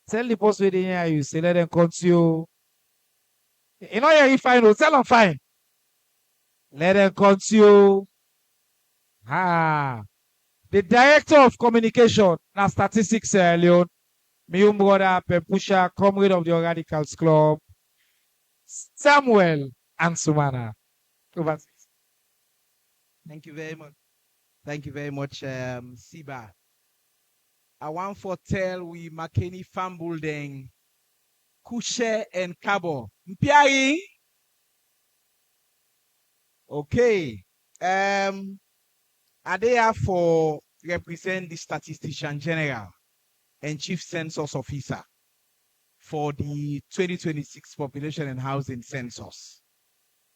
Tell the boss where they hear you. Say let them come to you. You know you fine. Tell them fine. Let them come to you. The director of communication and statistics, Leone, my own brother, Pempusha, comrade of the Radicals Club, Samuel and Sumana. Over. Thank you very much. Thank you very much, Siba. I want for tell we Makeni farm building, Kushe and Kabo. Mpiari. Okay. Are they here for represent the statistician general and chief census officer for the 2026 population and housing census?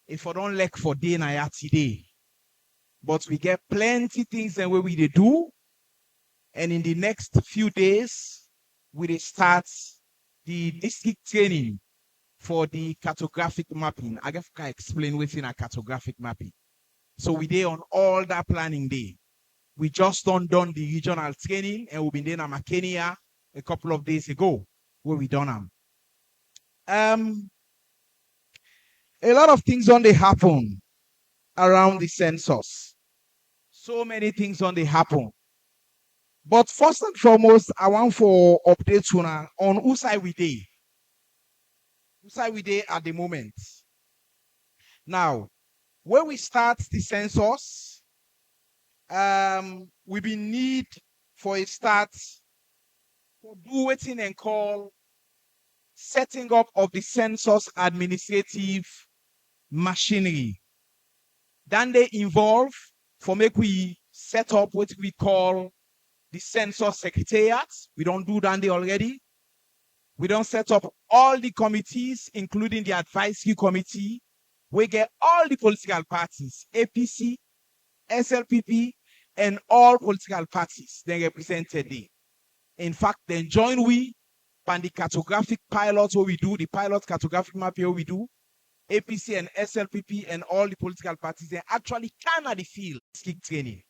If I don't like for day na today, but we get plenty things and where we they do, and in the next few days we dey start the district training for the cartographic mapping. I guess I can explain what's in a cartographic mapping. So we did on all that planning day. We just done the regional training and we've been there in Makeni a couple of days ago where we done them. A lot of things on they happen around the census. So many things on they happen. But first and foremost, I want for updates on whose side we dey. Whose side we dey at the moment. Now, when we start the census, we be need for a start to do waiting and call setting up of the census administrative machinery. Then they involve for make we set up what we call the census secretariat. We don't do that already. We don't set up all the committees, including the advisory committee. We get all the political parties, APC, SLPP, and all political parties they represented there. In fact, then join we on the cartographic pilots where we do, the pilot cartographic map here we do, APC and SLPP and all the political parties, they actually can at the field skill training.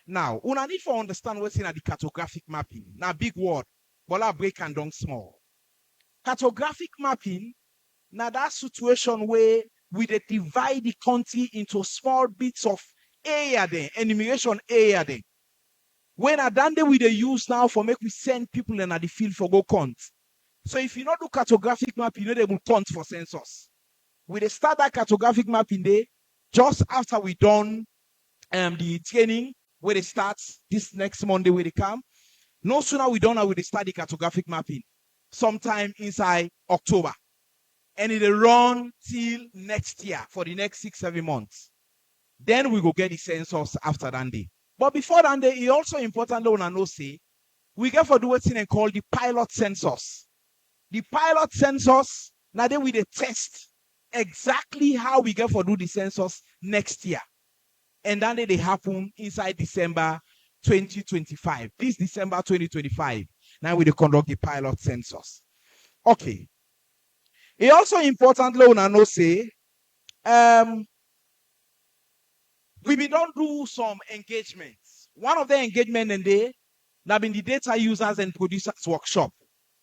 Now, una need to understand what's in the cartographic mapping. Now, big word, but I break and down small. Cartographic mapping, now that situation where we divide the country into small bits of area there, enumeration area there. When I done there, we they use now for make we send people in at the field for go count. So if you not do cartographic mapping, you know they will count for census. We they start that cartographic mapping day just after we done the training where they start this next Monday where they come. No sooner we done with the start the cartographic mapping, sometime inside October. And it will run till next year for the next 6-7 months. Then we go get the census after that day. But before that day, it also important to know say we get for do what's in and call the pilot census. The pilot census, now then we test exactly how we get for do the census next year. And then they happen inside December 2025. This December 2025. Now we conduct the pilot census. Okay. It also important to know say we don't do some engagements One of the engagement in there, now been the data users and producers workshop.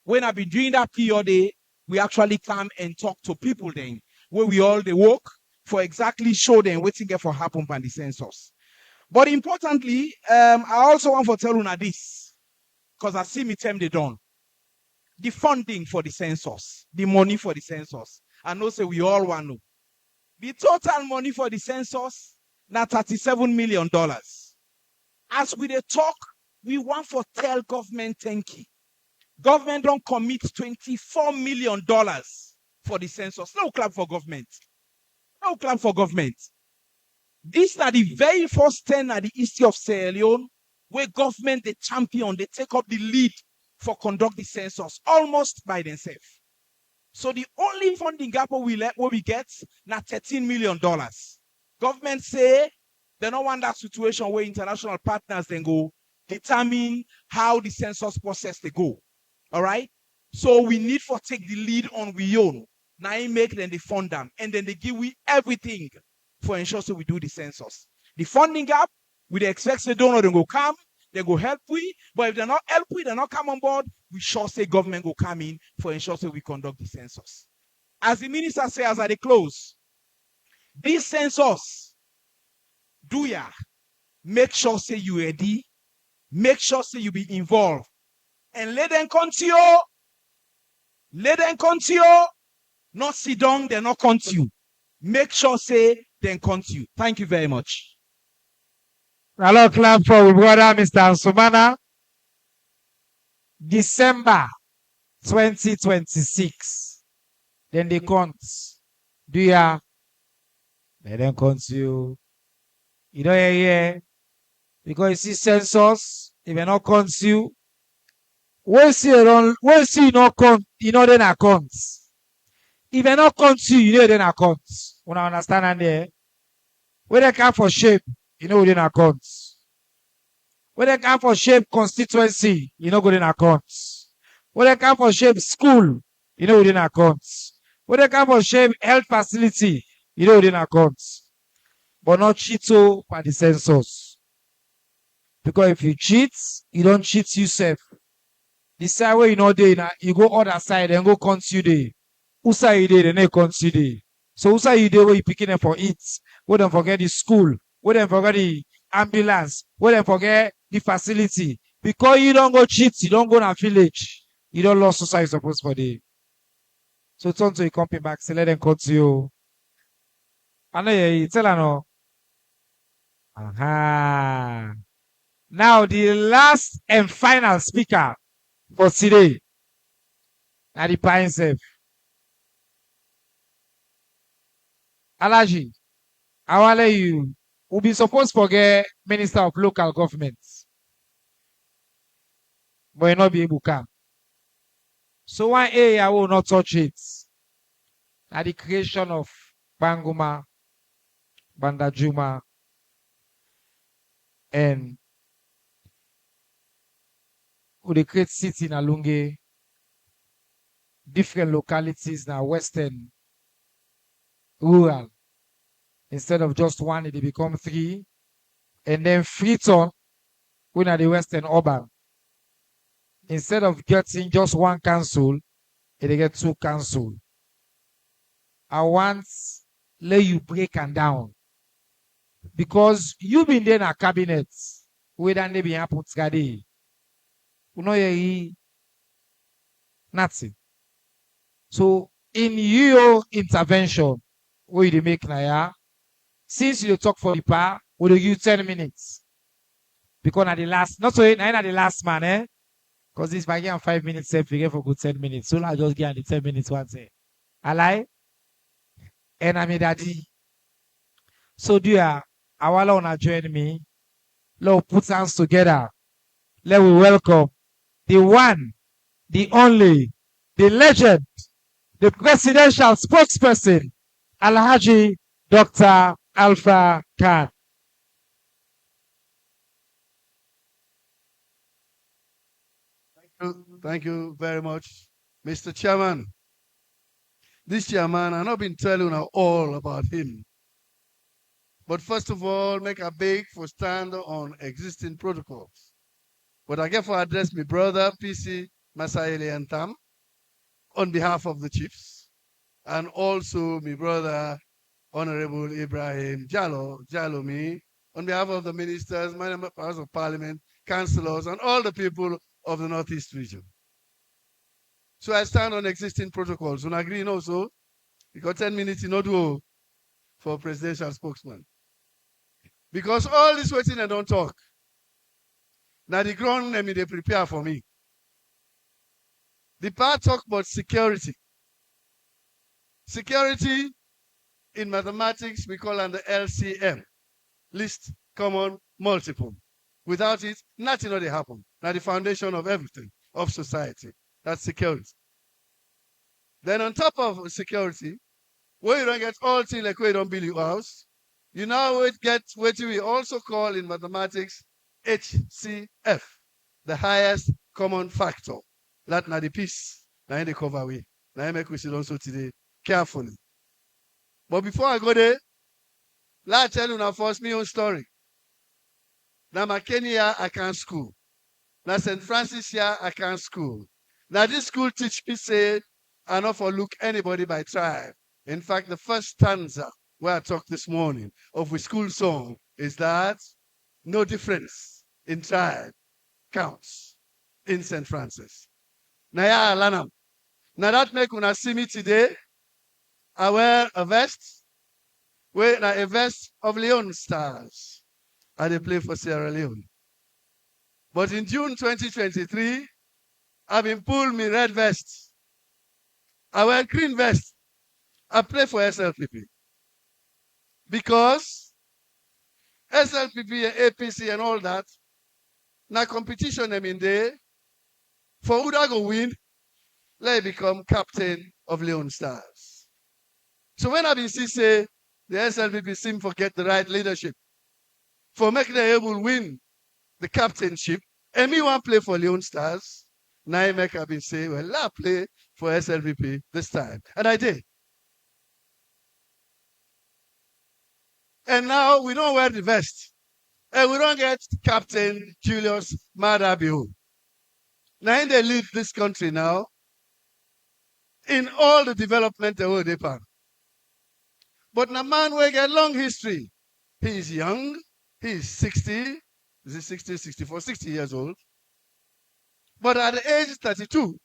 When I've been doing that period day, we actually come and talk to people then, where we all they work for exactly show them what's get for happen on the census. But importantly, I also want to tell you this, because I see me term they done. The funding for the census, the money for the census. I know say we all want to know. The total money for the census, now $37 million. As we dey talk, we want for tell government thank you. Government don't commit $24 million for the census. No clap for government. No clap for government. These are the very first 10 at the history of Sierra Leone, where government, the champion, they take up the lead for conduct the census almost by themselves. So the only funding gap what we get now $13 million. Government say they don't want that situation where international partners then go determine how the census process they go. All right. So we need for take the lead on we own. Now I make them they fund them and then they give we everything for ensure so we do the census. The funding gap, we expect the donor to go come, they go help we, but if they're not help we, they're not come on board, we sure say government go come in for ensure so we conduct the census. As the minister says as I they close, this census, do ya make sure say you ready, make sure say you be involved, and let them continue, not sit down, they're not continue. Make sure say then continue. Thank you very much. Hello, clap for our brother Mr. Ansumana. December 2026. Then they count. Do ya? They then continue. You know, yeah. Because you see census, if you not continue, once you not count, you know then accounts. If you not continue, you know then accounts. When I understand and there, when they come for shape, you know within accounts. When they come for shape constituency, you know within accounts. When they come for shape school, you know within accounts. When they come for shape health facility, you know within accounts. But not cheat by the census. Because if you cheat, you don't cheat yourself. The side where you know there, you go other side and go continue there. Who side you there, then they continue there. So who side you there where you picking them for it? Where them forget the school, where them forget the ambulance, where them forget the facility. Because you don't go cheat, you don't go to a village, you don't lose society supposed for them. So turn to your company back, say let them continue. I know you tell her no. Aha. Now the last and final speaker for today. Now the pine self. Alaji, I want to let you. We'll be supposed to forget Minister of Local Governments. But you not be able to come. So one area will not touch it. Now the creation of Banguma, Bandajuma, and with the great city in Alunge, different localities now, western, rural. Instead of just one, it become 3. And then Freeton, when are the western urban. Instead of getting just 1 council, it get 2 council. I want let you break and down. Because you been there in a cabinet, where then they be happen today. You know nothing. So in your intervention, where you make now, since you talk for the power, we'll give you 10 minutes. Because at the last, not so at the last man, eh? Because this by 5 minutes, if you get for good 10 minutes. So I just get the 10 minutes once. I lie. And I'm daddy. So do ya, I want to join me. Let's put hands together. Let we welcome the one, the only, the legend, the presidential spokesperson, Alhaji Dr. Alpha Khan. Thank you very much, Mr. Chairman. This chairman, I've not been telling you all about him. But first of all, make a beg for stand on existing protocols. But I get for address my brother, PC Masaele and Tam, on behalf of the chiefs, and also my brother, Honorable Ibrahim Jalomi, on behalf of the ministers, members of parliament, councillors, and all the people of the Northeast region. So I stand on existing protocols. On agree also, because 10 minutes in do for presidential spokesman. Because all this waiting I don't talk. Now the ground they prepare for me. The part talk about security. Security in mathematics we call under LCM. List, common, multiple. Without it, nothing will happen. Now the foundation of everything, of society. That's security. Then on top of security, where you don't get all things like where you don't build your house, you now get what we also call in mathematics HCF, the highest common factor. That not the piece. Now in the cover way. Now I make we see also today carefully. But before I go there, let's tell you now first my own story. Now Makeni I can school. Now St. Francis here I can school. Now this school teach me say I not for look anybody by tribe. In fact, the first stanza where I talked this morning of a school song is that no difference in tribe counts in St. Francis. Now yeah, Lanam. Now that make when I see me today, I wear a vest, a vest of Leone stars. I they play for Sierra Leone. But in June 2023, I've been pulled me red vest. I wear green vest. I play for SLPP. Because SLPP and APC and all that, now competition them in there, for who that go win, let become captain of Leone Stars. So when I been see say the SLPP seem forget the right leadership, for making them able win the captainship, and me want play for Leone Stars, now I make I been say, well, I play for SLPP this time. And I did. And now we don't wear the vest. And we don't get Captain Julius Madabio. Now they lead this country now in all the development they pan. But the man will get long history. He is young. He is 60. Is he 60, 64, 60 years old? But at the age 32,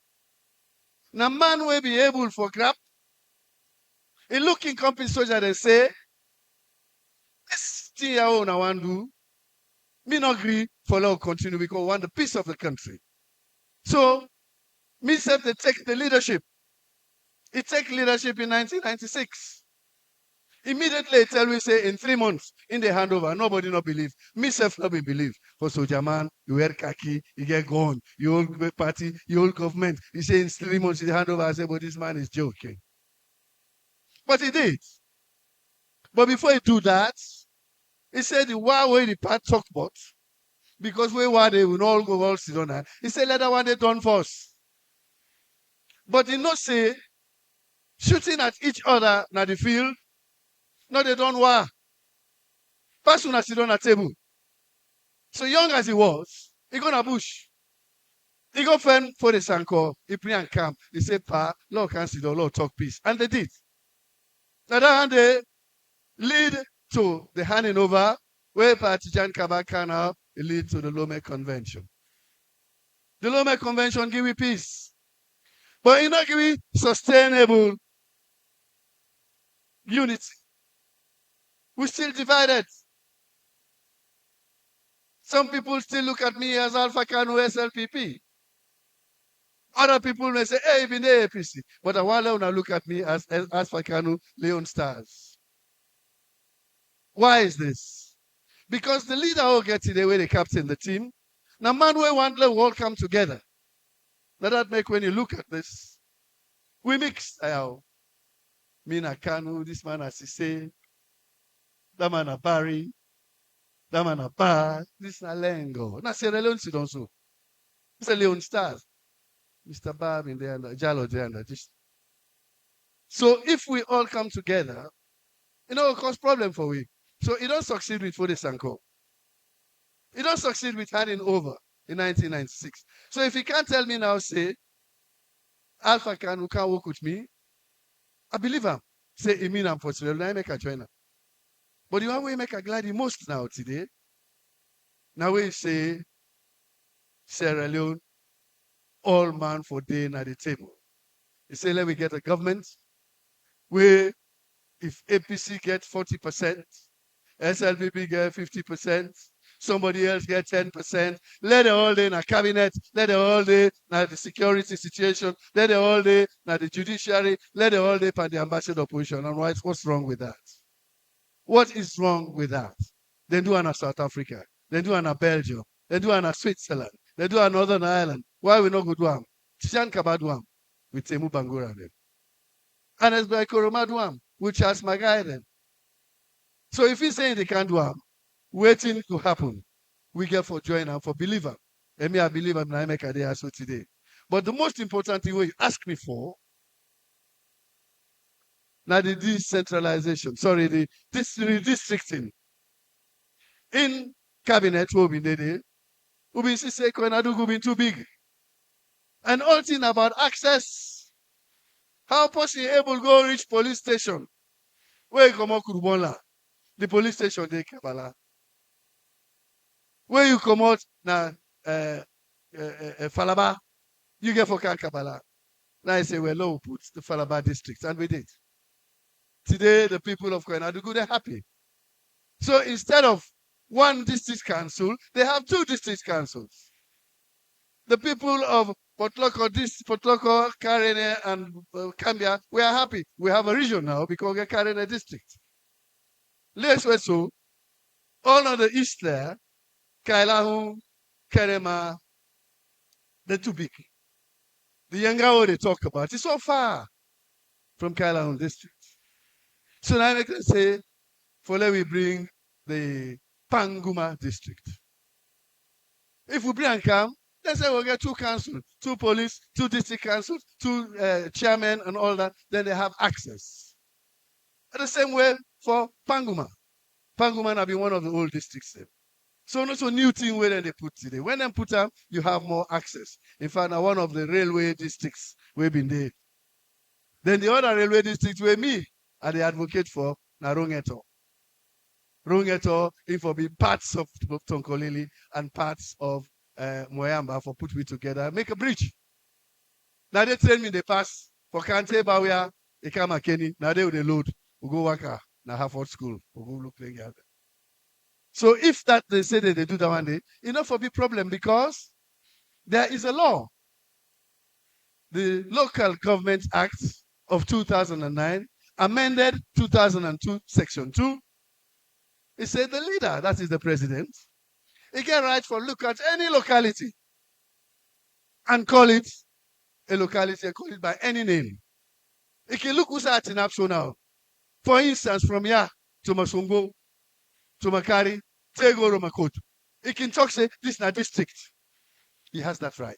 the man will be able for grab. He looking company soldier they say, this thing I want to do, me not agree for law continue because we want the peace of the country. So, me self they take the leadership. He take leadership in 1996. Immediately tell me say in 3 months in the handover, nobody not believe. Me self not be believe. For soldier man, you wear khaki, you get gone, you hold party, you hold government. He say in 3 months in the handover, I say, but this man is joking. But he did. But before he do that, he said the way the part talk about, because we were they will all go all sit on that. He said let that one they done first. But he not say shooting at each other na the field. No, they don't war. First one sit on a table. So young as he was, he gonna bush. He go friend for the Sanko, he play and camp. He said, Pa, Lord can sit down, Lord talk peace. And they did. Now that they lead to the handing over, where Partijan Kabakana lead to the Lome Convention. The Lome Convention give you peace. But it not give you sustainable unity. We're still divided. Some people still look at me as Alpha Kanu SLPP. Other people may say, hey, been the APC. But I want to look at me as Alpha Kanu Leone Stars. Why is this? Because the leader will get the way they captain the team. Now, man, we want to all come together. Now, that make when you look at this, we mix. Me na Kanu, this man as he say, that man a Barry, that man a Bar, this na Lengo. Now, Sierra Leone sit also. It's a Leone Stars. Mr. Barb in there, Jalo there, and this. So if we all come together, it will cause problem for we. So he don't succeed with Fode Sanko. He don't succeed with handing over in 1996. So if he can't tell me now, say, Alpha can who can work with me, I believe him. Say, he mean I'm for Sierra Leone, I make a joiner. But the one way make a glad the most now today, now we say, Sierra Leone, all man for day at the table. He say, let me get a government where if APC get 40%, SLPP get 50%, somebody else get 10%, let the whole day in a cabinet, let the whole day na the security situation, let the whole day na the judiciary, let the whole day for the ambassador position. And what's wrong with that? What is wrong with that? They do on South Africa, they do on Belgium, they do on Switzerland, they do on Northern Ireland. Why we not go do them? Tishan Kabadwam with Temu Bangura them. And it's by Koromadwam with Charles Magai them. So if he's saying they can't do them, waiting to happen, we get for join and for believer. And me, I believe I'm not make a day so today. But the most important thing you ask me for, now the decentralization, sorry, the redistricting in cabinet will be needed. Will be say Koinadu will be too big. And all thing about access. How person able to go reach police station? Where you come out Kurubonla? The police station they Kabala. Where you come out na Falaba, you get for Kabala. Now I say, well, no, put the Falaba district, and we did. Today, the people of Koinadugu, they're happy. So instead of one district council, they have two district councils. The people of Potloko, Karene, and Cambia, we are happy. We have a region now because we're Karene district. So, all of the east there, Kailahu, Kerema, they're too big. The Yangao they talk about is so far from Kailahu district. So now I can say, for let we bring the Panguma district. If we bring and come, let's say we'll get two councils, two police, two district councils, two chairmen and all that, then they have access. And the same way for Panguma. Panguma have been one of the old districts there. So not a new thing where they put today. When they put them, you have more access. In fact, now one of the railway districts we've been there. Then the other railway districts where me are the advocate for Narungeto. Rungeto, if for be parts of Tonkolili and parts of Moyamba for put me together, make a bridge. Now they train me the pass for Kante Bawia, Eka Makeni, now they will load, we go waka, now Harvard School, we go look playing out. So if that they say that they do that one day, enough for be problem because there is a law. The Local Government Act of 2009, amended 2002, Section 2. It said the leader, that is the president, he can right for look at any locality and call it a locality and call it by any name. He can look who's at in Apso now. For instance, from here to Masumbo, to Makari, Tegoro Makoto. He can talk, say, this is not district. He has that right.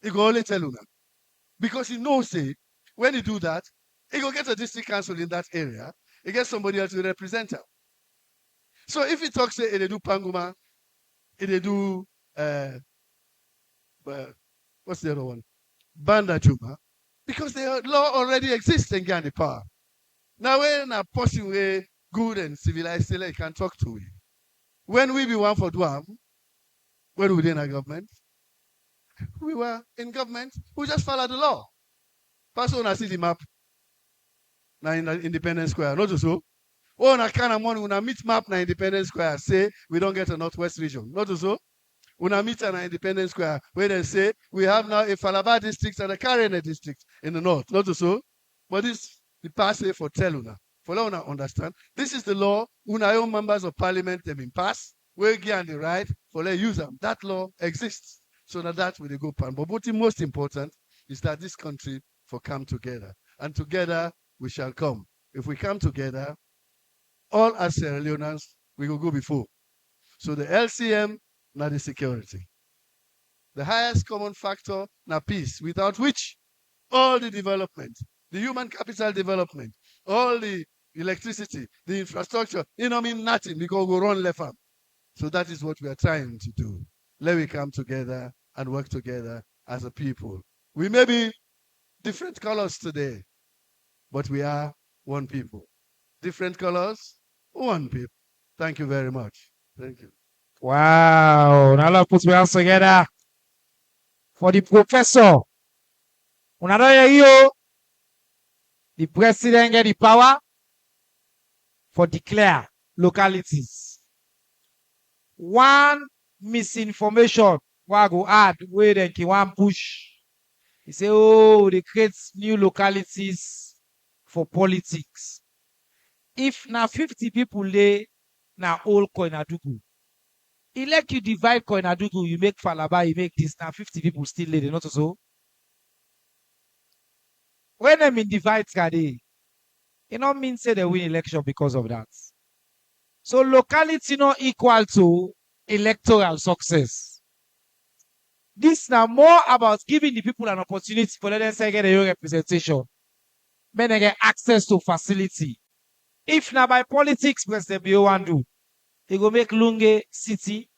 He can only tell you now. Because he knows, say, when he do that, he will get a district council in that area. He gets somebody else to represent him. So if he talks, say, they do Panguma, they do, what's the other one? Banda Juma, because the law already exists in Ghana power. Now when a person way good and civilized, still he can talk to him. When we be one for Dwam, when we were in a government, we were in government, we just follow the law. Person I see the map. Now in the Independence Square, not so. Oh, na kind of money, when I meet map na Independence Square, say we don't get a Northwest region. Not so. When I meet an Independence Square, where they say we have now a Falaba district and a Karene district in the north. Not so. But this the pass for Teluna. For Luna understand. This is the law. When our own members of parliament have been passed, we get the right for let use them. That law exists. So that will go pan. But what is most important is that this country for come together. And together we shall come. If we come together, all as Sierra Leoneans, we will go before. So the LCM, now the security. The highest common factor, now peace, without which all the development, the human capital development, all the electricity, the infrastructure, mean nothing because we run left arm. So that is what we are trying to do. Let we come together and work together as a people. We may be different colors today, but we are one people. Different colors, one people. Thank you very much. Thank you. Wow. Now let's put your hands together for the professor. Another year, the president get the power for declare localities. One misinformation where I go add where they can one push. He say, oh, they create new localities for politics. If now 50 people lay now all Koinadugu. Elect you divide Koinadugu, you make Falaba, you make this. Now 50 people still lay, they not so. When them in divide Kade, it not mean say they win election because of that. So locality not equal to electoral success. This now more about giving the people an opportunity for them to get a representation. When they get access to facility. If now by politics, President Bio do, he go make Lunge city.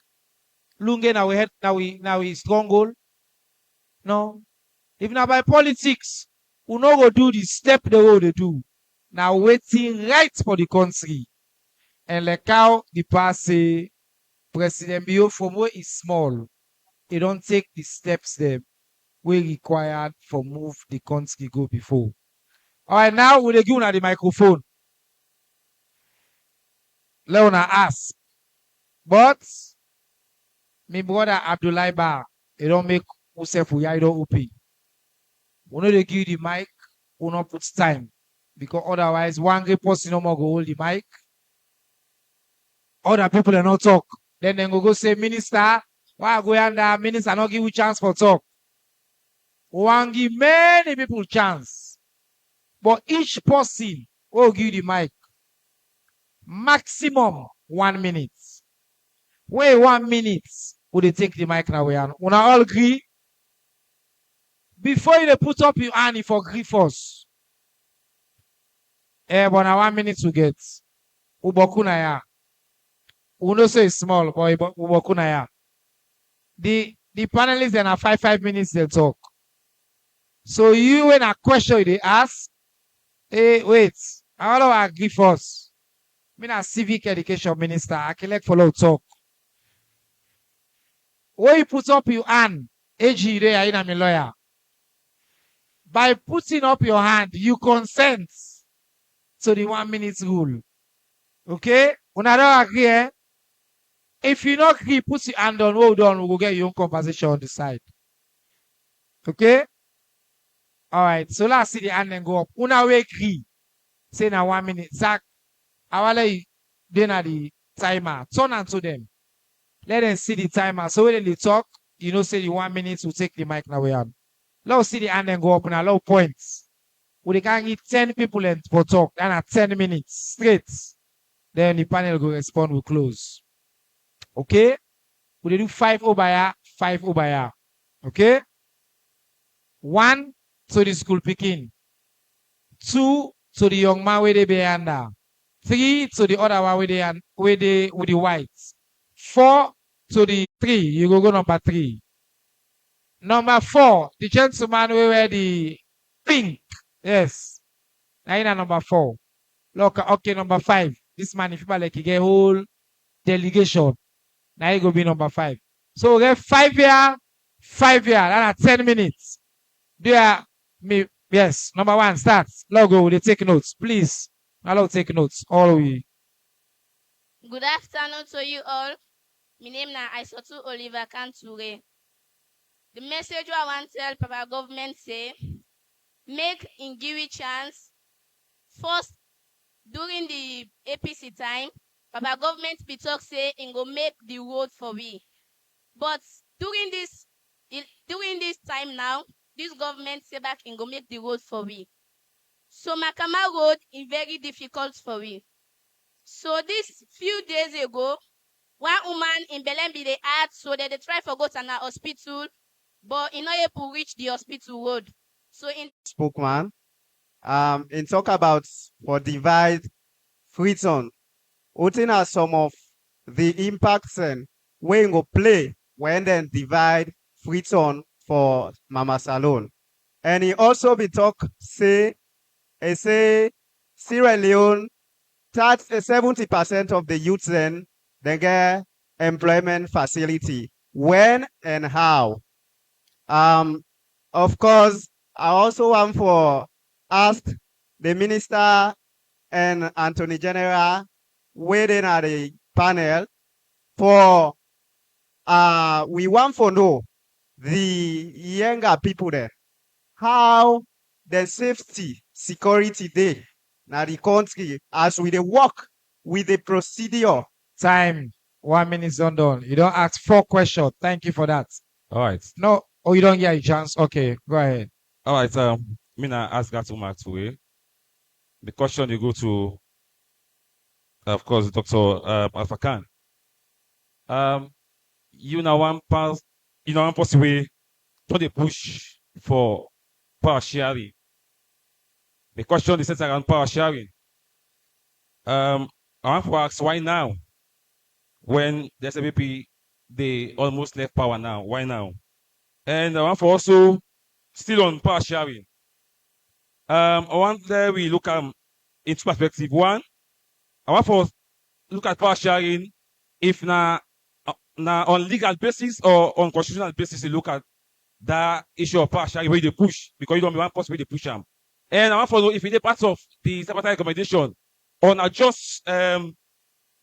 Lunge now we stronghold. No. If now by politics, we no go do the step the way they do. Now waiting right for the country. And like how the past say, President Bio from where is small, he don't take the steps them we required for move the country go before. All right, now we give you the microphone. Leone ask, but my brother Abdullah Bar, he don't make yourself we don't open. We know they give the mic, we not put time because otherwise one great person no more go hold the mic. Other people are not talk. Then they go say, Minister, why go under minister not give you chance for talk? One give many people chance. But each person will give the mic maximum 1 minute. Wait 1 minute, would they take the mic now? When I all agree, before you put up your hand for agree first. But now 1 minute to get. Ubokuna ya. Uno say small, but ubokuna ya. The panelists then are 5 minutes they talk. So you when a question they ask, hey, wait, I want to agree first. Me a civic education minister, I can like follow talk. When you put up your hand, AG there in a lawyer. By putting up your hand, you consent to the 1 minute rule. Okay? When I don't agree, if you not agree, put your hand on, hold on, we will get your own conversation on the side. Okay? All right. So let's see the hand and go up. Una we agree. Say now 1 minute. Zach, I will let you then at the timer. Turn on to them. Let them see the timer. So when they talk, you know, say the 1 minute to take the mic now we have. Let's see the hand and go up and allow points. We can give 10 people for talk and at 10 minutes straight. Then the panel will respond, will close. Okay? We do 5 over here, 5 over here. Okay? 1 to the school picking. 2 to the young man where they be under. 3 to the other one with the whites. 4 to the 3. You go number 3. Number 4, the gentleman who wear the pink. Yes. Now number 4. Look, okay, number 5. This man, if you like, he get whole delegation. Now he go be number 5. So we get 5 here, 5 here. That's 10 minutes. There, me, yes. Number 1 starts. Logo, they take notes, please. Allow take notes. All we. Good afternoon to you all. My name is Aisotu Oliver Kanture. The message I want to tell Papa government say, make Ingiri chance. First, during the APC time, Papa government be talk say it go make the road for we. But during this time now, this government say back it go make the road for we. So Makama Road is very difficult for we. So this few days ago, one woman in Belém be the art, so they try to go to an hospital, but in order to reach the hospital road. So in spokesman, in talk about for divide Fritzon. What are some of the impacts and where go play when then divide Fritzon for Mama Salon? And he also be talk say Sierra Leone, 70% of the youths then they get employment facility. When and how? Of course, I also want for ask the minister and Attorney General waiting at the panel for we want to know the younger people there how the safety security day now the country as we dey work with the procedure. Time. 1 minute on done. You don't ask 4 questions. Thank you for that. All right. No, oh, you don't get a chance. Okay, go ahead. All right. Me now ask that to Mark Tue. The question you go to, of course, Dr. Alpha Khan. You know one pass, one possible to the push for power sharing. The question is centered around power sharing. I want to ask why now? When the SABP they almost left power now. Why now? And I want to also still on power sharing. I want that we look into perspective. One, I want to look at power sharing if now on legal basis or on constitutional basis, you look at that issue of power sharing where they push because you don't be one person where they push them. And I want to know if it is part of the separate recommendation or not just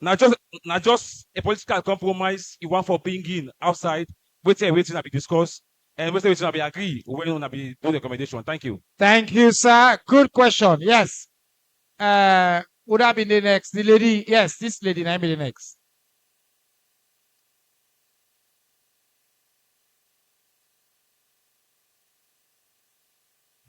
not just a political compromise you want for being in outside, waiting to be discussed and waiting to be agree when we be do the recommendation. Thank you. Thank you, sir. Good question. Yes. Would have been the next? The lady, yes, this lady might be the next.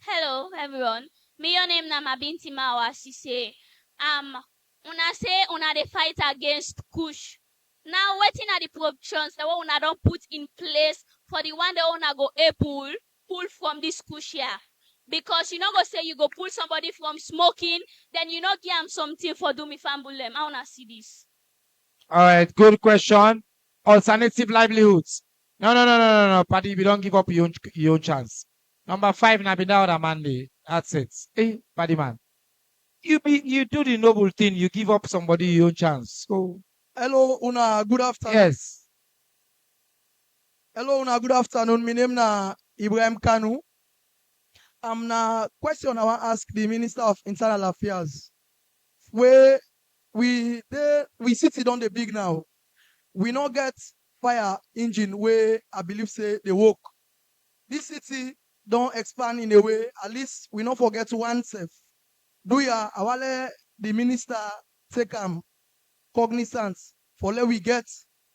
Hello, everyone. Me your name na Mabinti Mawa. She say, una say una dey fight against Kush. Now, waiting at the provisions that una don't put in place for the one that una go pull from this Kush here. Because you not go say you go pull somebody from smoking, then you not give them something for do me fambulem. I wanna see this. All right, good question. Alternative livelihoods. No, Paddy, we don't give up your own chance. Number 5, na be now on Monday. That's it. Hey, Paddy man. You do the noble thing, you give up somebody your own chance. So hello, Una, good afternoon. Yes. Hello, Una, good afternoon. My name na Ibrahim Kanu. Na question I want to ask the Minister of Internal Affairs. Where we city on the big now. We not get fire engine where I believe say they work. This city don't expand in a way, at least we not forget oneself. Do ya awale the minister take cognizance for let we get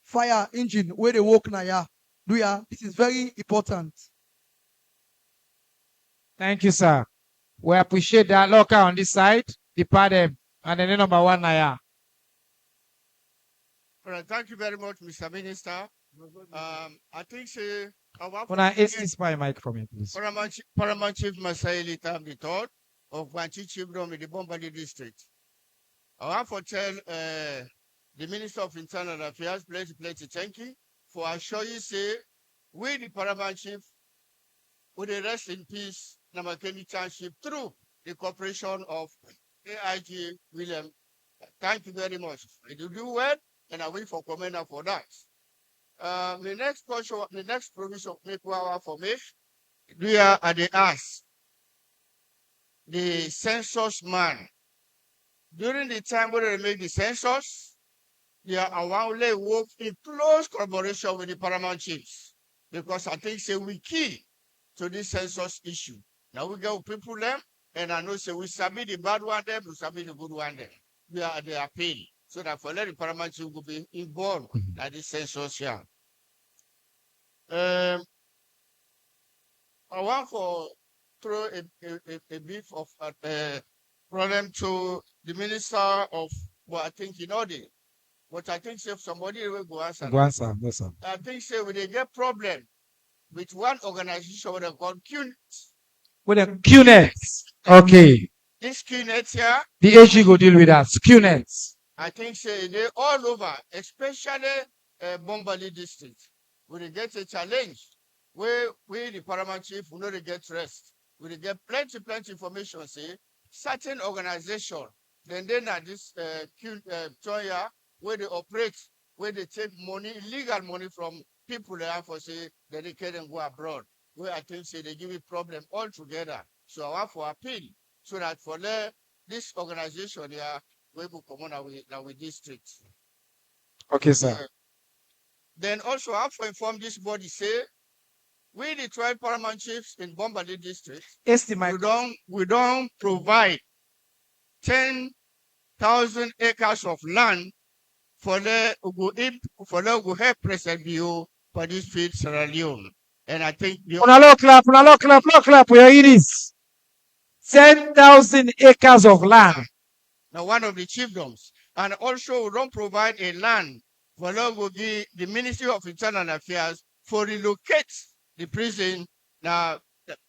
fire engine where they work now ya. Do ya? This is very important. Thank you, sir. We appreciate that local on this side, the them, and then number 1 Naya. All right, thank you very much, Mr. Minister. I think say When I ask this by mic from you, please. Paramount Chief Masaili Tam the third of Wanchi Chibdom in the Bombali district. I want to tell the Minister of Internal Affairs, plenty thank you for assuring say we the Paramount Chief would rest in peace Makeni Township through the cooperation of AIG William. Thank you very much. You do well, and I wait for comment for that. The next question, the next provision make power for me. We are at the ask the census man. During the time when they make the census, they are awardly work in close collaboration with the paramount chiefs. Because I think say we key to this census issue. Now we get people them, and I know say we submit the bad one them, we submit the good one them. We are at the appeal. So that for let the paramount chief will be involved at this census here. I want to throw a bit of problem to the minister of, well, I think you know the, but I think if somebody will go answer. Go answer, yes, sir. I think say when they get problem with one organization what they call QNet. With a QNet. Okay. this QNet here, The AG go deal with that. QNet. I think say they all over, especially Bombali district. We dey get a challenge where we the paramount chief we know they get rest. We dey get plenty information say certain organization then at this Toya where they operate, where they take money, illegal money from people they have for say they carry and go abroad. Where I think say they give you problem altogether. So I want for appeal so that for this organization here we will come on our district. Okay, sir. Then also I have to inform this body say we the 12 paramount chiefs in Bombali district. We don't provide 10,000 acres of land for the go help President Bio for this field Sierra Leone. And I think Una clap. We are in this. 10,000 acres of land. Now one of the chiefdoms. And also we don't provide a land for the Ministry of Internal Affairs for relocate the prison now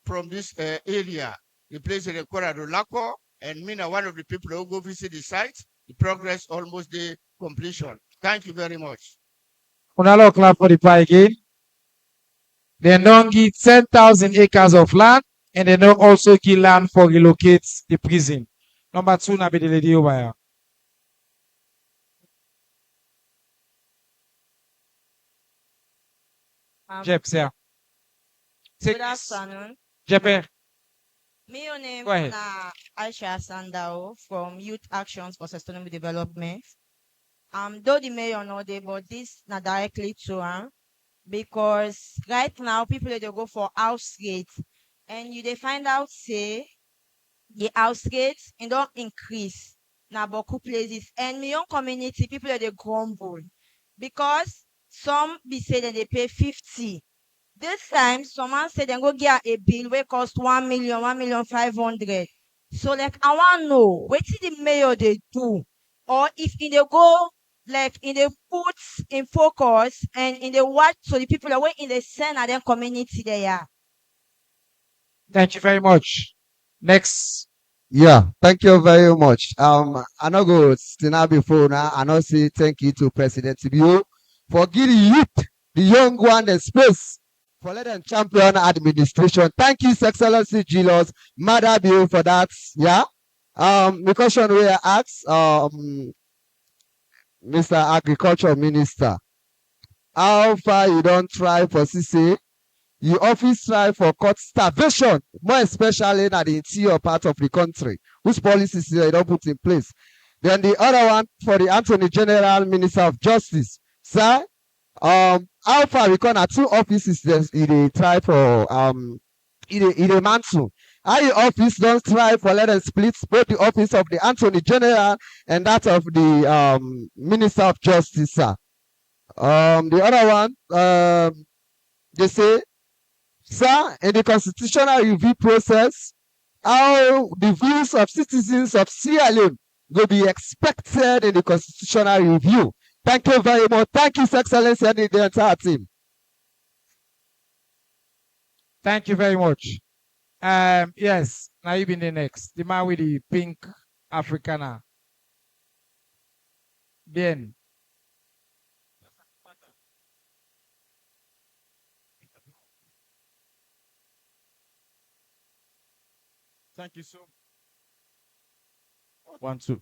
from this area. The place in the Corridor Laco, and me now one of the people who go visit the site. The progress almost the completion. Thank you very much. Una clap for the pie again. They don't give 10,000 acres of land, and they don't also give land for relocate the prison. Number 2, na be the lady over here. Jep, sir. Good afternoon. Jepe. Me, your name Go ahead. na Aisha Sandao from Youth Actions for Sustainable Development. Though the mayor know they, but this not directly to him because right now people they go for house rates and they find out say the house rates and don't increase na boku places and my own community people they grumble because some be say that they pay 50. This time, someone said they go get a bill where cost 1 million, 1,500,000. So, like, I want to know what the mayor they do, or if in they go like in the put in focus and in the watch so the people are in the send and then community they are. Thank you very much. Next. Yeah, thank you very much. I know go stand before now. I know say thank you to President Tibio for giving youth, the young one, the space for let them champion administration. Thank you, His Excellency Julius Madabio, for that. Yeah. The question we asked, Mr. Agriculture Minister, how far you don't try for CC? You often try for cut starvation, more especially in the interior part of the country, whose policies you don't put in place. Then the other one for the Attorney General, Minister of Justice, sir. How far we can at 2 offices they try for in a mansion. How your office don't try for let them split both the office of the Attorney General and that of the Minister of Justice, sir. The other one, they say, sir, in the constitutional review process, how the views of citizens of Sierra Leone will be expected in the constitutional review. Thank you very much. Thank you, His Excellency, and the entire team. Thank you very much. Yes, now you been the next. The man with the pink Africana. Bien. Thank you so. 1, 2.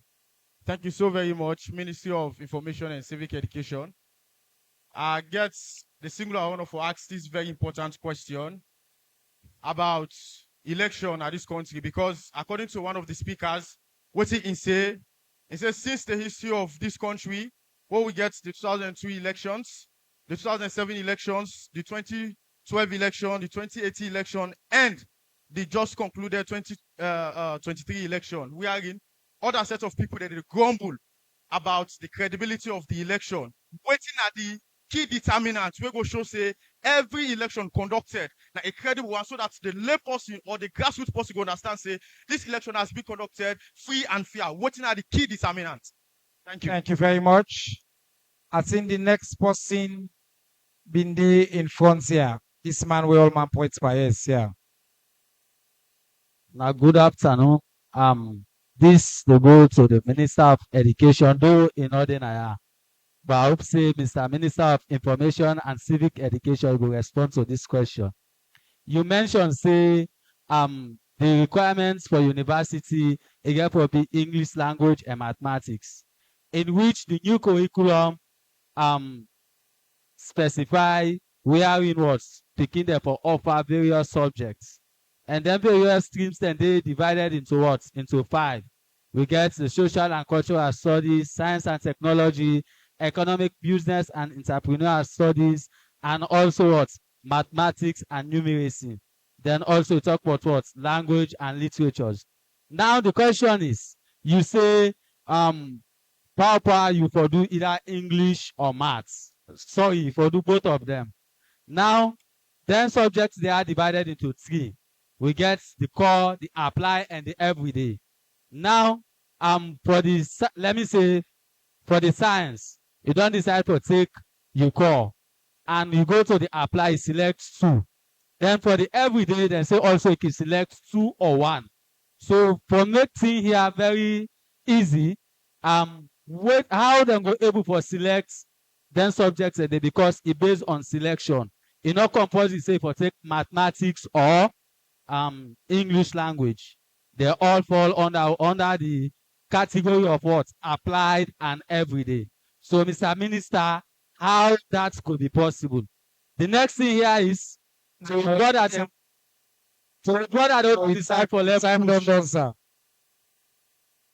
Thank you so very much, Ministry of Information and Civic Education. I get the singular honor for ask this very important question about election at this country because according to one of the speakers, what he said since the history of this country, where we get the 2002 elections, the 2007 elections, the 2012 election, the 2018 election, and the just concluded 2023 election, we are in other set of people that they grumble about the credibility of the election. Waiting at the key determinants, we go show say every election conducted now a credible one so that the lay person or the grassroots person go understand say this election has been conducted free and fair. Waiting at the key determinants. Thank you. Thank you very much. I think the next person been there in front here. This man will all man points by yes, yeah. Now, good afternoon. this will go to the Minister of Education, though in ordinary. But I hope say Mr. Minister of Information and Civic Education will respond to this question. You mentioned say the requirements for university again for be English language and mathematics, in which the new curriculum um specify wherein was picking them for offer various subjects. And then various streams then they divided into what? Into 5. We get the social and cultural studies, science and technology, economic, business and entrepreneurial studies, and also what? Mathematics and numeracy. Then also talk about what? Language and literatures. Now the question is, you say power you for do either English or maths. Sorry, for do both of them. Now, then subjects they are divided into 3. We get the core, the apply, and the everyday. Now, for the let me say for the science, you don't decide to take your core, and you go to the apply, you select 2. Then for the everyday, they say also you can select 2 or 1. So for making here very easy, wait how them go able for select then subjects they because it based on selection. It not compulsory say for take mathematics or English language. They all fall under the category of what? Applied and everyday. So Mr. Minister, how that could be possible. The next thing here is to ensure that don't decide for level. Time done, sir.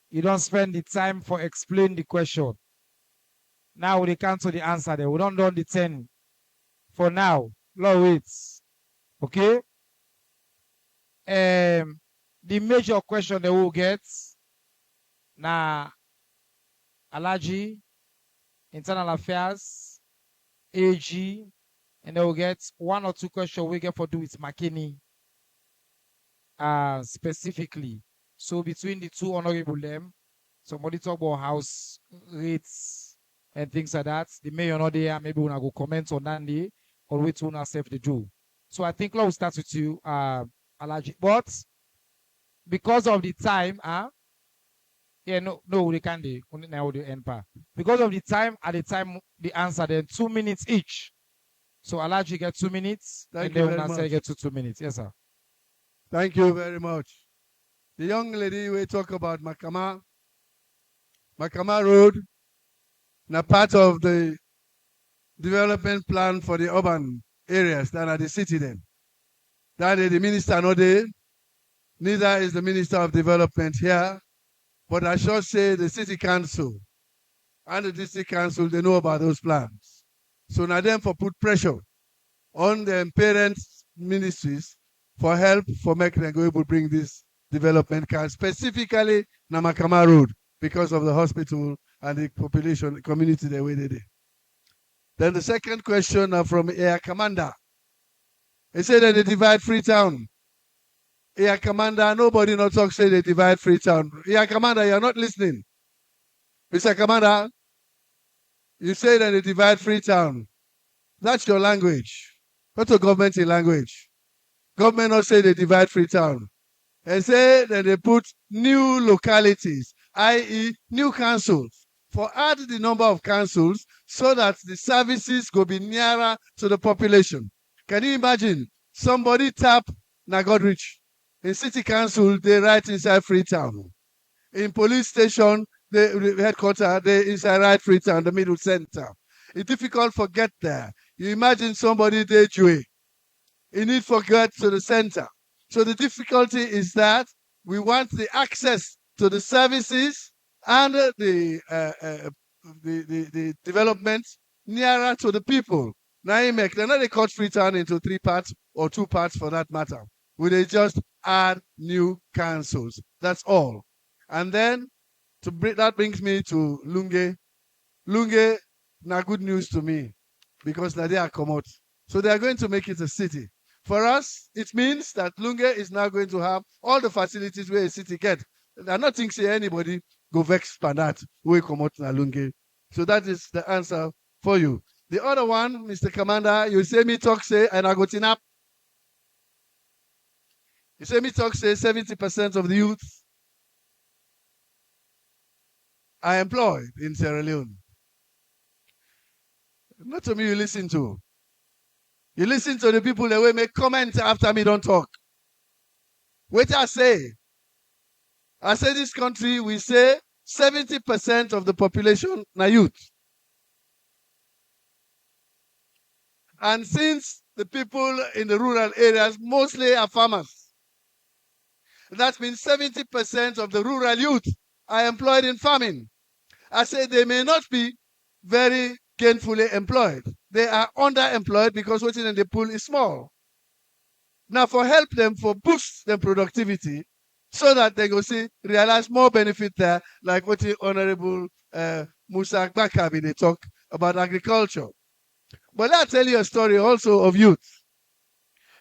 You don't spend the time for explain the question. Now we cancel the answer there. We don't done the 10 for now. Law waits. Okay? The major question they will get now Allergy, Internal Affairs, AG, and they will get 1 or 2 questions we get for do with Makeni. Specifically. So between the 2 honorable them, somebody talk about house rates and things like that. The mayor not there, maybe we'll go comment on that day or wait to ourselves to do. So I think we'll start with you, Alaji. But because of the time, no, they can't do now the end part. Because of the time, at the time the answer, then 2 minutes each. So Alaji get 2 minutes, Thank and you then very much. get to 2 minutes. Yes, sir. Thank you very much. The young lady we talk about Makama Road, now part of the development plan for the urban areas that are the city then. That is the minister not there, neither is the minister of development here, but I should say the city council and the district council, they know about those plans. So now them for put pressure on the parents ministries for help for making them go able to bring this development can specifically Namakama Road because of the hospital and the population, the community the way they did. Then the second question from Air Commander. He said that they divide Freetown. Air Commander, nobody not talk say they divide Freetown. Air Commander, you're not listening. Mr. Commander, you say that they divide Freetown. That's your language. What's your government in language? Government not say they divide Freetown. They say that they put new localities, i.e. new councils, for add the number of councils so that the services go be nearer to the population. Can you imagine somebody tap Nagodrich? In city council, they right inside Freetown. In police station, the headquarters, they inside right Freetown, the middle center. It's difficult to get there. You imagine somebody there, Jewy. You need to get to the center. So the difficulty is that we want the access to the services and the development nearer to the people. Now you make they cut Freetown into 3 parts or 2 parts for that matter. They just add new councils. That's all. And then that brings me to Lunge. Lunge, now good news to me because now they are come out. So they are going to make it a city. For us, it means that Lunge is now going to have all the facilities where a city get. I'm not thinking anybody go vex for that. We come out na Lunge. So that is the answer for you. The other one, Mr. Commander, you say me talk say and I go tinap. You say me talk say 70% of the youth are employed in Sierra Leone. Not to me you listen to. You listen to the people that will make comments after me don't talk. What I say this country, we say 70% of the population na youth. And since the people in the rural areas mostly are farmers, that means 70% of the rural youth are employed in farming. I say they may not be very gainfully employed. They are underemployed because what's in the pool is small. Now, for help them, for boost their productivity, so that they go realize more benefit there, like what the Honorable Musa Bakabi they talk about agriculture. But I'll tell you a story also of youth.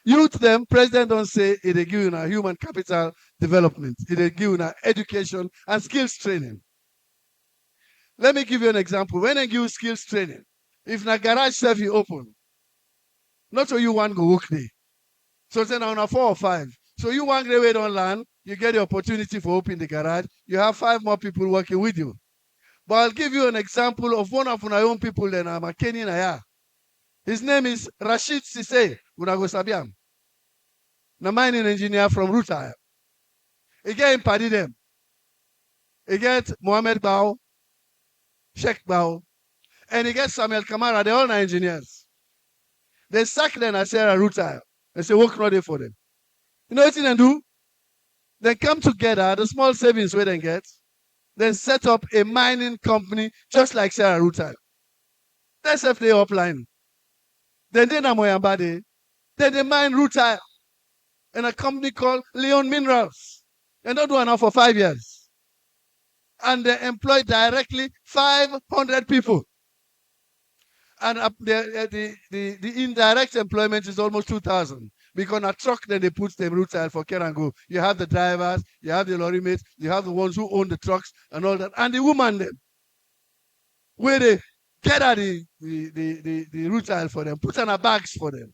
Youth, them, President don't say it they give you human capital development. It they give you education and skills training. Let me give you an example. When I give you skills training, if na garage self you open, not so you want go work there. So say now 4 or 5. So you want to wait on land, you get the opportunity for opening the garage. You have 5 more people working with you. But I'll give you an example of one of my own people then Makeni Naya. His name is Rashid Sise. Unago Sabiam. Na mining engineer from Ruta. He get party them. He get Mohammed Bao, Sheikh Bao, and he gets Samuel Kamara. They're all engineers. They sack them at Sarah Ruta. They say work not there for them. You know what they do? They come together, the small savings where they get, then set up a mining company just like Sarah Ruta. That's if they upline. Then they na Moyambade. Then they mine Ruta in a company called Leone Minerals. They don't do enough for 5 years. And they employ directly 500 people. And the indirect employment is almost 2,000. Because a truck, then they put them route for care and go. You have the drivers, you have the lorry mates, you have the ones who own the trucks and all that. And the woman them, where they get at the route for them, put on a bags for them.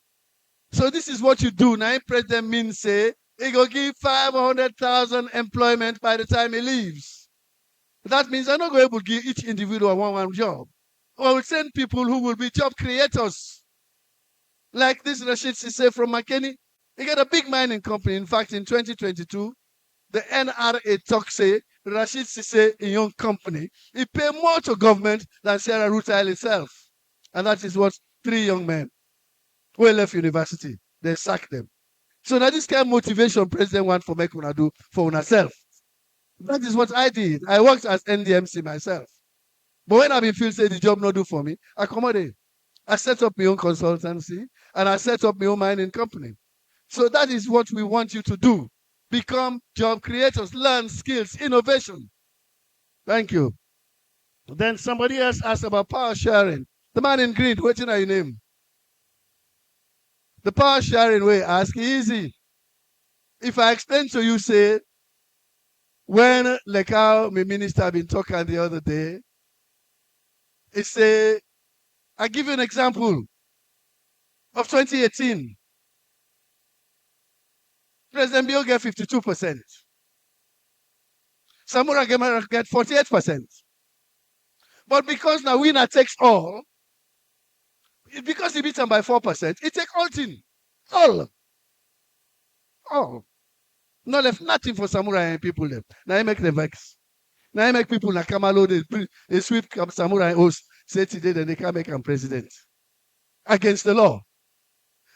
So this is what you do. Now, President Min say, he go give 500,000 employment by the time he leaves. That means I'm not going to give each individual one job. I will send people who will be job creators. Like this Rashid Sise from Makeni. He got a big mining company. In fact, in 2022, the NRA talk say Rashid Sise, a young company, he pay more to government than Sarah Ruta itself. And that is what 3 young men who left university, they sacked them. So now this kind of motivation President want for make una do for una self. That is what I did. I worked as NDMC myself. But when I been feel say the job not do for me, I accommodate. I set up my own consultancy and I set up my own mining company. So that is what we want you to do. Become job creators, learn skills, innovation. Thank you. Then somebody else asked about power sharing. The man in green, what's your name? The power sharing way, ask easy. If I explain to you, say, when like how my minister been talking the other day, it's I give you an example of 2018. President Bill get 52%. Samura get 48%. But because now winner takes all, because he beat them by 4%, it take all thing. All. Not left nothing for Samurai and people them. Now he make them vex. Now he make people like Kamalo, they sweep Samurai host, say today then they can't make him president. Against the law.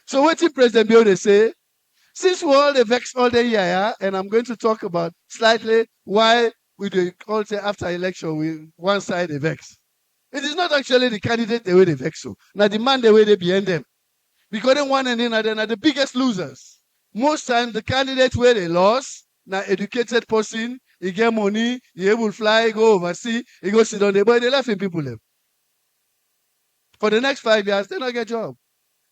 So what did President Bill they say? Since we all the vex all day here, and I'm going to talk about slightly why we do all say after election we one side they vex. It is not actually the candidate the way they vex so. Now the man the way they behind them. Because they one and another are the biggest losers. Most times the candidate where they lost, now educated person, he get money, he able fly, he go overseas, he go sit on the boy, they laughing people them. For the next 5 years, they don't get job.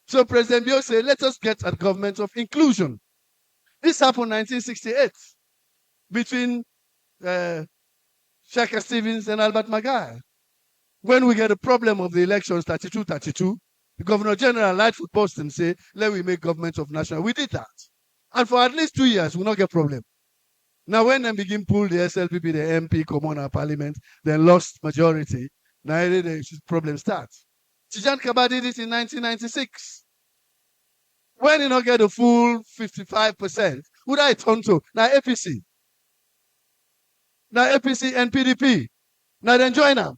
So President Bill said, let us get a government of inclusion. This happened in 1968 between Shaka Stevens and Albert Magai. When we get a problem of the elections 32-32, the Governor General Lightfoot Boston say, let we make government of national. We did that. And for at least 2 years, we not get problem. Now, when they begin pull the SLPP, the MP come on our parliament, then lost majority. Now the problem starts. Tijan Kaba did it in 1996. When you not get the full 55%, who do I turn to? Now APC. Now APC and PDP. Now then join them.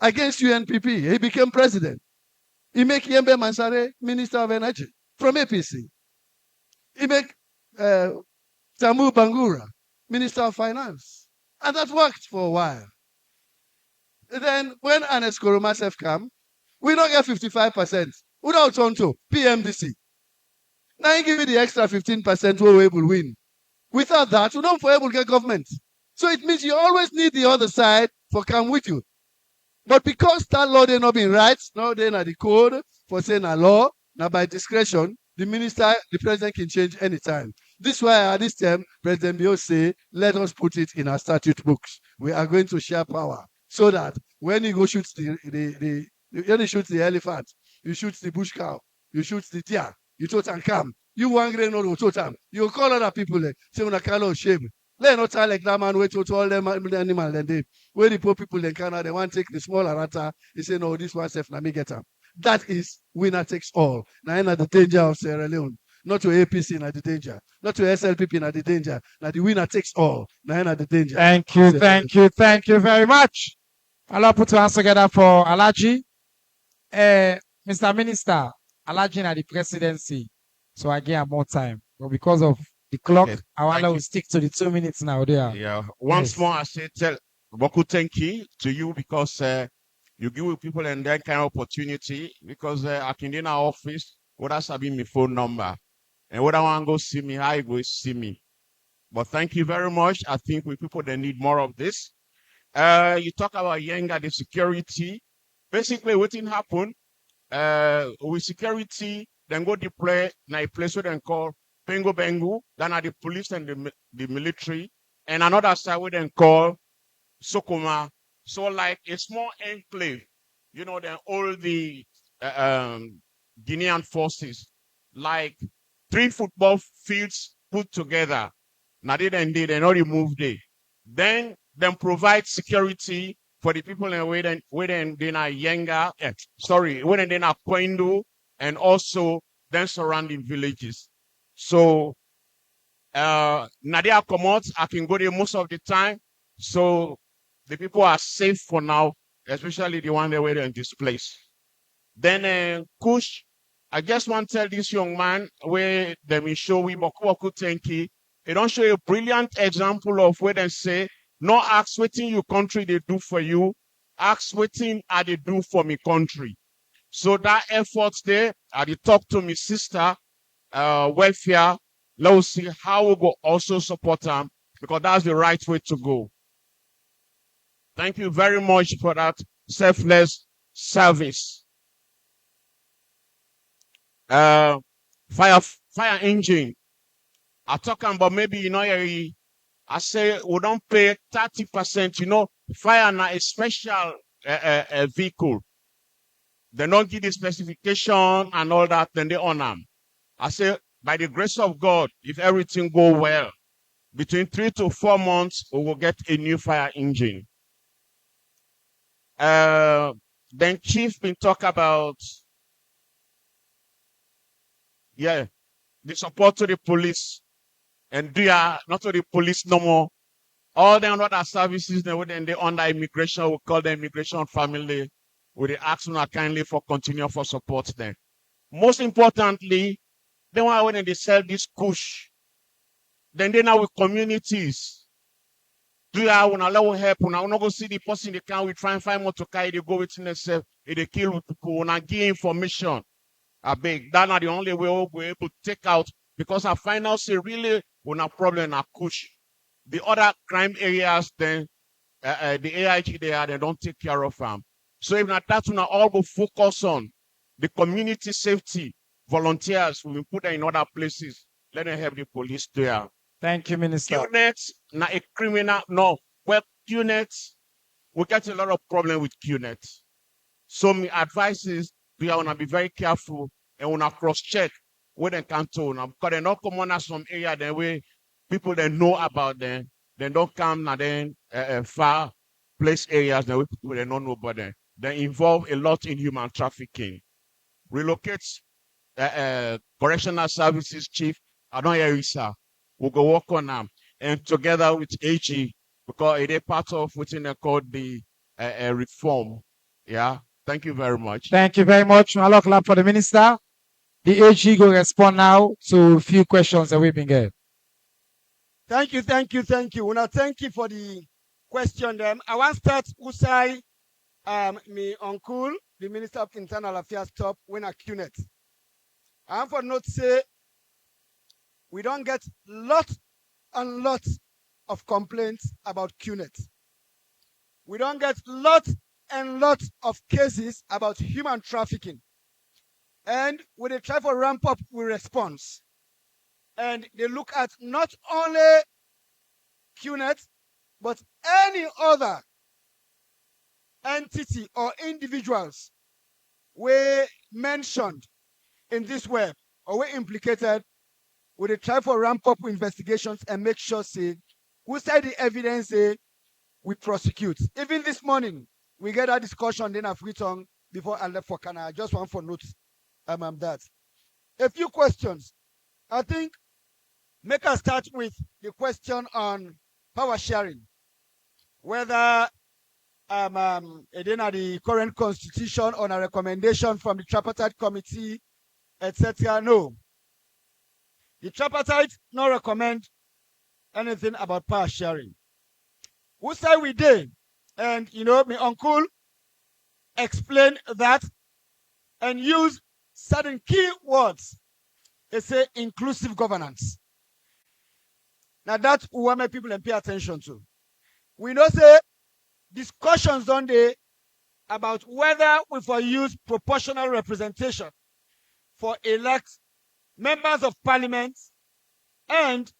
Against UNPP. He became president. He make Yembe Mansare Minister of Energy from APC. He make Tamu Bangura Minister of Finance. And that worked for a while. Then when Anes Koromasef come, we don't get 55%. Who don't turn to? PMDC. Now you give me the extra 15% we will win. Without that, we don't be able to get government. So it means you always need the other side for come with you. But because that law they not been right, now they not the code for saying a law, now by discretion, the minister, the president can change anytime. This is why at this time, President Bio say, let us put it in our statute books. We are going to share power. So that when you go shoot when you shoot the elephant, you shoot the bush cow, you shoot the deer, you total come. You want grain or total. You call other people say when a call shame. Let not tell like that man wait to all them animal and they where the poor people in Canada they want to take the smaller rata. He say no, this one safe, let me get up. That is winner takes all. Now in the danger of Sierra Leone. Not to APC in the danger. Not to SLPP in the danger. Now the winner takes all. Now in the danger. Thank you very much. I'll put your hands together for Alaji. Mr. Minister, Alaji na the presidency. So I get more time. But because of the clock, Yes, I will stick to the 2 minutes now there. Yeah. Once Yes. more, I say tell Boku thank you to you because you give people and that kind of opportunity because I can in our office, what has been my phone number. And what I want to go see me, how you go see me. But thank you very much. I think we people that need more of this. You talk about younger the security. Basically, what thing happen with security, then go deploy in a place where they call Bengo Bengu, then are the police and the military, and another side where they call Sokoma. So like a small enclave, you know, then all the Guinean forces, like 3 football fields put together. Now they not remove it. Then provide security for the people in where they are younger, when they are Kwendo, and also then surrounding villages. So Nadia Komot, I can go there most of the time. So the people are safe for now, especially the one that were in this place. Then Kush, I just want to tell this young man where they will show we Boku Tenki. They don't show a brilliant example of where they say, no ask waiting your country they do for you, ask waiting are they do for me country. So that effort there, I did talk to my sister, welfare. Let's see how we go also support them because that's the right way to go. Thank you very much for that selfless service. Fire engine. I talking about maybe I say we don't pay 30%. Fire na a special vehicle. They don't give the specification and all that, then they own them. I say, by the grace of God, if everything go well, between 3 to 4 months, we will get a new fire engine. Then Chief been talk about, the support to the police. And not to the police no more. All the other services, they under immigration, we call them immigration family. We ask them kindly for continue for support them. Most importantly, then when they sell this kush, then they now with communities. When I allow help, when I not go see the person they can, we try and find more to carry, they go within themselves, they kill with people, when I give information. I beg, that's not the only way we're able to take out, because I find out say really when a problem a kush. The other crime areas, then the AIG they don't take care of them. So if not that, we all go focus on the community safety. Volunteers will be put in other places. Let them help the police there. Thank you, Minister. QNet, not a criminal. No, well, QNet, we get a lot of problem with QNet. So my advice is we want to be very careful and want to cross check where they can tone. Because they not come on as some area then way people that know about them, then don't come and then far place areas that people they don't know about them. They involve a lot in human trafficking. Relocate correctional services chief. I don't hear you, sir. We'll go work on them. And together with AG, because it is part of what they call the reform. Yeah. Thank you very much. Thank you very much. A lot clap for the minister. The AG will respond now to a few questions that we've been getting. Thank you. Una thank you for the question. Them. I want to start Usai, me uncle, the Minister of Internal Affairs top when I CUNET. I want for note say we don't get lots and lots of complaints about CUNET. We don't get lots and lots of cases about human trafficking. And when they try to ramp up with response, and they look at not only CUNET, but any other entity or individuals were mentioned in this web or were implicated, we try for ramp up investigations and make sure say who said the evidence say we prosecute. Even this morning, we get a discussion then I've written before I left for Canada. I just want for notes that. A few questions. I think make us start with the question on power sharing. Whether the current constitution on a recommendation from the tripartite committee, etc. No. The tripartite not recommend anything about power sharing. Who say we did? And my uncle explained that and use certain key words. They say inclusive governance. Now that's what my people pay attention to. We know say discussions on the about whether we for use proportional representation for elect members of parliament and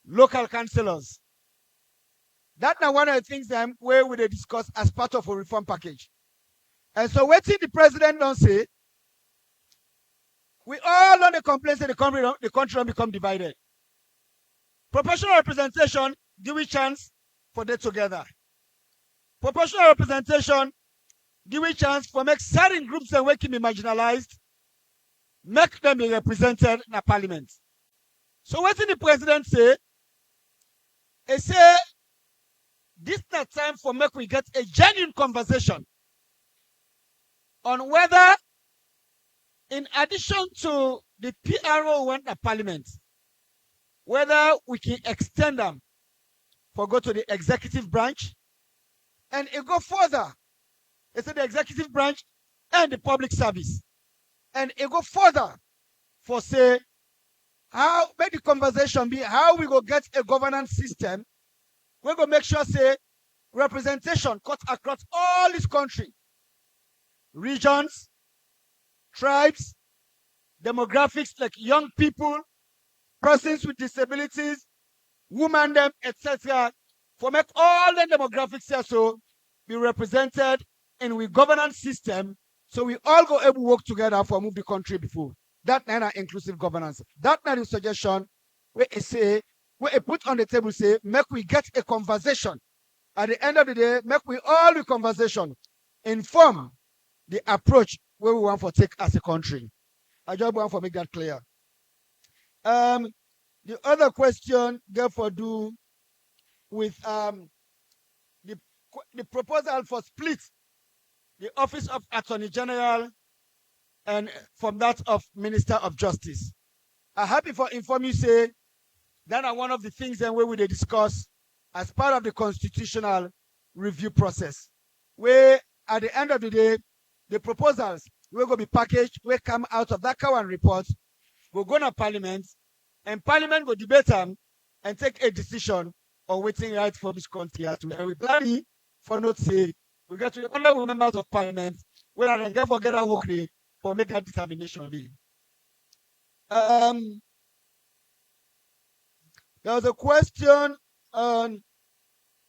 local councillors. That's now one of the things where we discuss as part of a reform package. And so waiting the president don't say, we all on the complaints that the country don't become divided. Proportional representation give we chance for them together. Proportional representation give we chance for make certain groups that can be marginalized, make them be represented in the parliament. So what did the president say? He say, this is not time for make we get a genuine conversation on whether, in addition to the PRO went to parliament, whether we can extend them for go to the executive branch and it go further. They say the executive branch and the public service. And it go further for say, how make the conversation be how we go get a governance system. We're going to make sure say representation cut across all this country. Regions, tribes, demographics like young people, persons with disabilities, women them, etc. For make all the demographics here so be represented in we governance system so we all go able to work together for move the country before. That not inclusive governance. That not the suggestion where it say, where it put on the table say, make we get a conversation. At the end of the day, make we all the conversation inform the approach where we want to take as a country. I just want to make that clear. The other question, therefore, do with the proposal for split the office of Attorney General and from that of Minister of Justice. I'm happy for inform you say that are one of the things that we discuss as part of the constitutional review process. Where at the end of the day, the proposals will go be packaged, will come out of that Cowan report, will go to Parliament, and Parliament will debate them and take a decision on waiting right for this country. And we plan for not say we get to the other members of Parliament where I can forget our work for make that determination be. There was a question on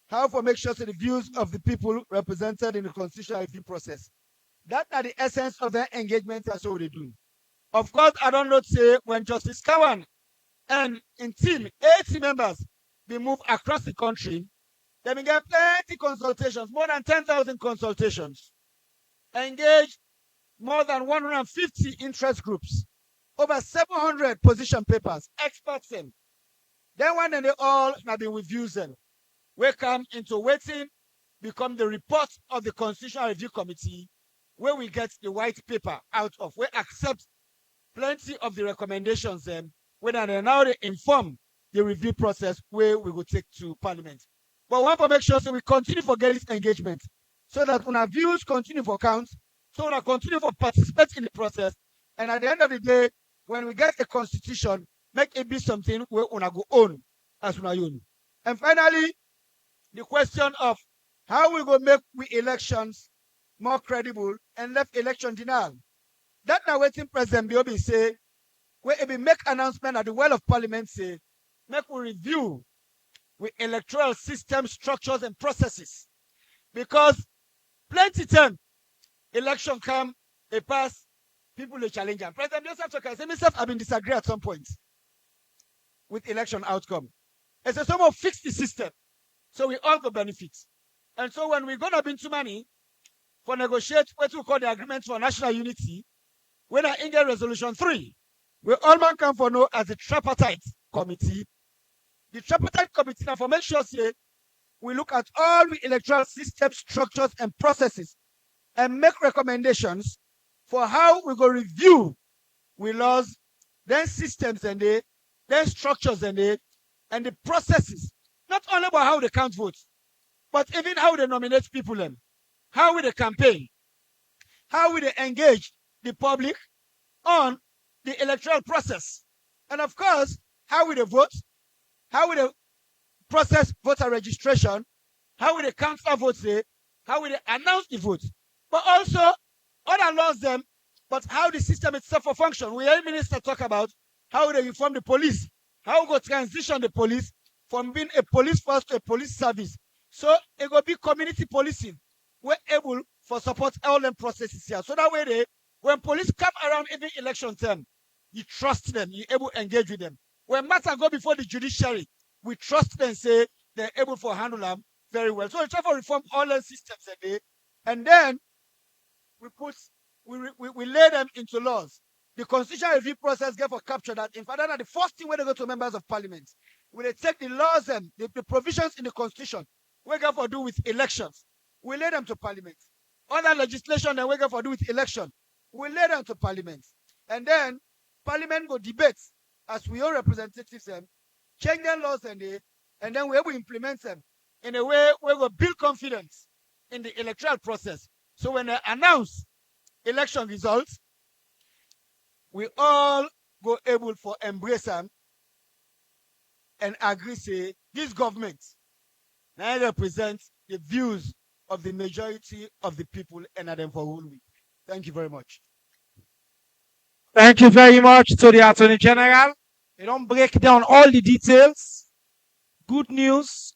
how to make sure that the views of the people represented in the constitutional review process. That are the essence of their engagement. That's what they do. Of course, I don't know say when Justice Cowan and in team, 80 members be moved across the country. They will get plenty consultations, more than 10,000 consultations. Engage more than 150 interest groups, over 700 position papers, experts in. Then when they all have been reviewed, them, we come into waiting, become the report of the Constitutional Review Committee, where we get the white paper out of, we accept plenty of the recommendations, when they now they inform the review process where we will take to Parliament. But we want to make sure so we continue for get this engagement, so that when our views continue for count, so we continue for participate in the process, and at the end of the day, when we get a constitution, make it be something where we go own as we own. And finally, the question of how we go make we elections more credible and left election denial. That now waiting President Biobi say, where he make announcement at the well of Parliament say, make we review with electoral system structures and processes. Because plenty time, election come, they pass, people they challenge them. President Joseph Chokai say, myself, I've been disagree at some point with election outcome. And so someone fix the system, so we all go benefit. And so when we're gonna be too many for negotiate what we call the agreement for national unity, when I in resolution 3, we all man come for know as the tripartite committee. The tripartite committee now for make sure say we look at all the electoral system structures and processes and make recommendations for how we go review we laws, then systems and then structures and the processes. Not only about how they count votes, but even how they nominate people them, how will they campaign, how will they engage the public on the electoral process, and of course, how will they vote, how will they process voter registration, how will they count our votes, how will they announce the votes, but also other laws them, but how the system itself will function. We heard minister talk about how they reform the police, how we go transition the police from being a police force to a police service. So it will be community policing. We're able for support all them processes here. So that way when police come around every election term, you trust them, you're able to engage with them. When matter go before the judiciary, we trust them, say they're able to handle them very well. So we try to reform all the systems and then we lay them into laws. The constitutional review process get for capture that. In fact, that's the first thing when they go to members of parliament, when they take the laws and the provisions in the constitution, we get for do with elections, we lay them to parliament. Other legislation that we get for do with election, we lay them to parliament. And then parliament go debate as we all representatives them, change their laws and then we will implement them in a way where we build confidence in the electoral process. So when they announce election results, we all go able for embrace them and agree say this government now represents the views of the majority of the people and them for whole week. Thank you very much. Thank you very much to the Attorney General. They don't break down all the details. Good news,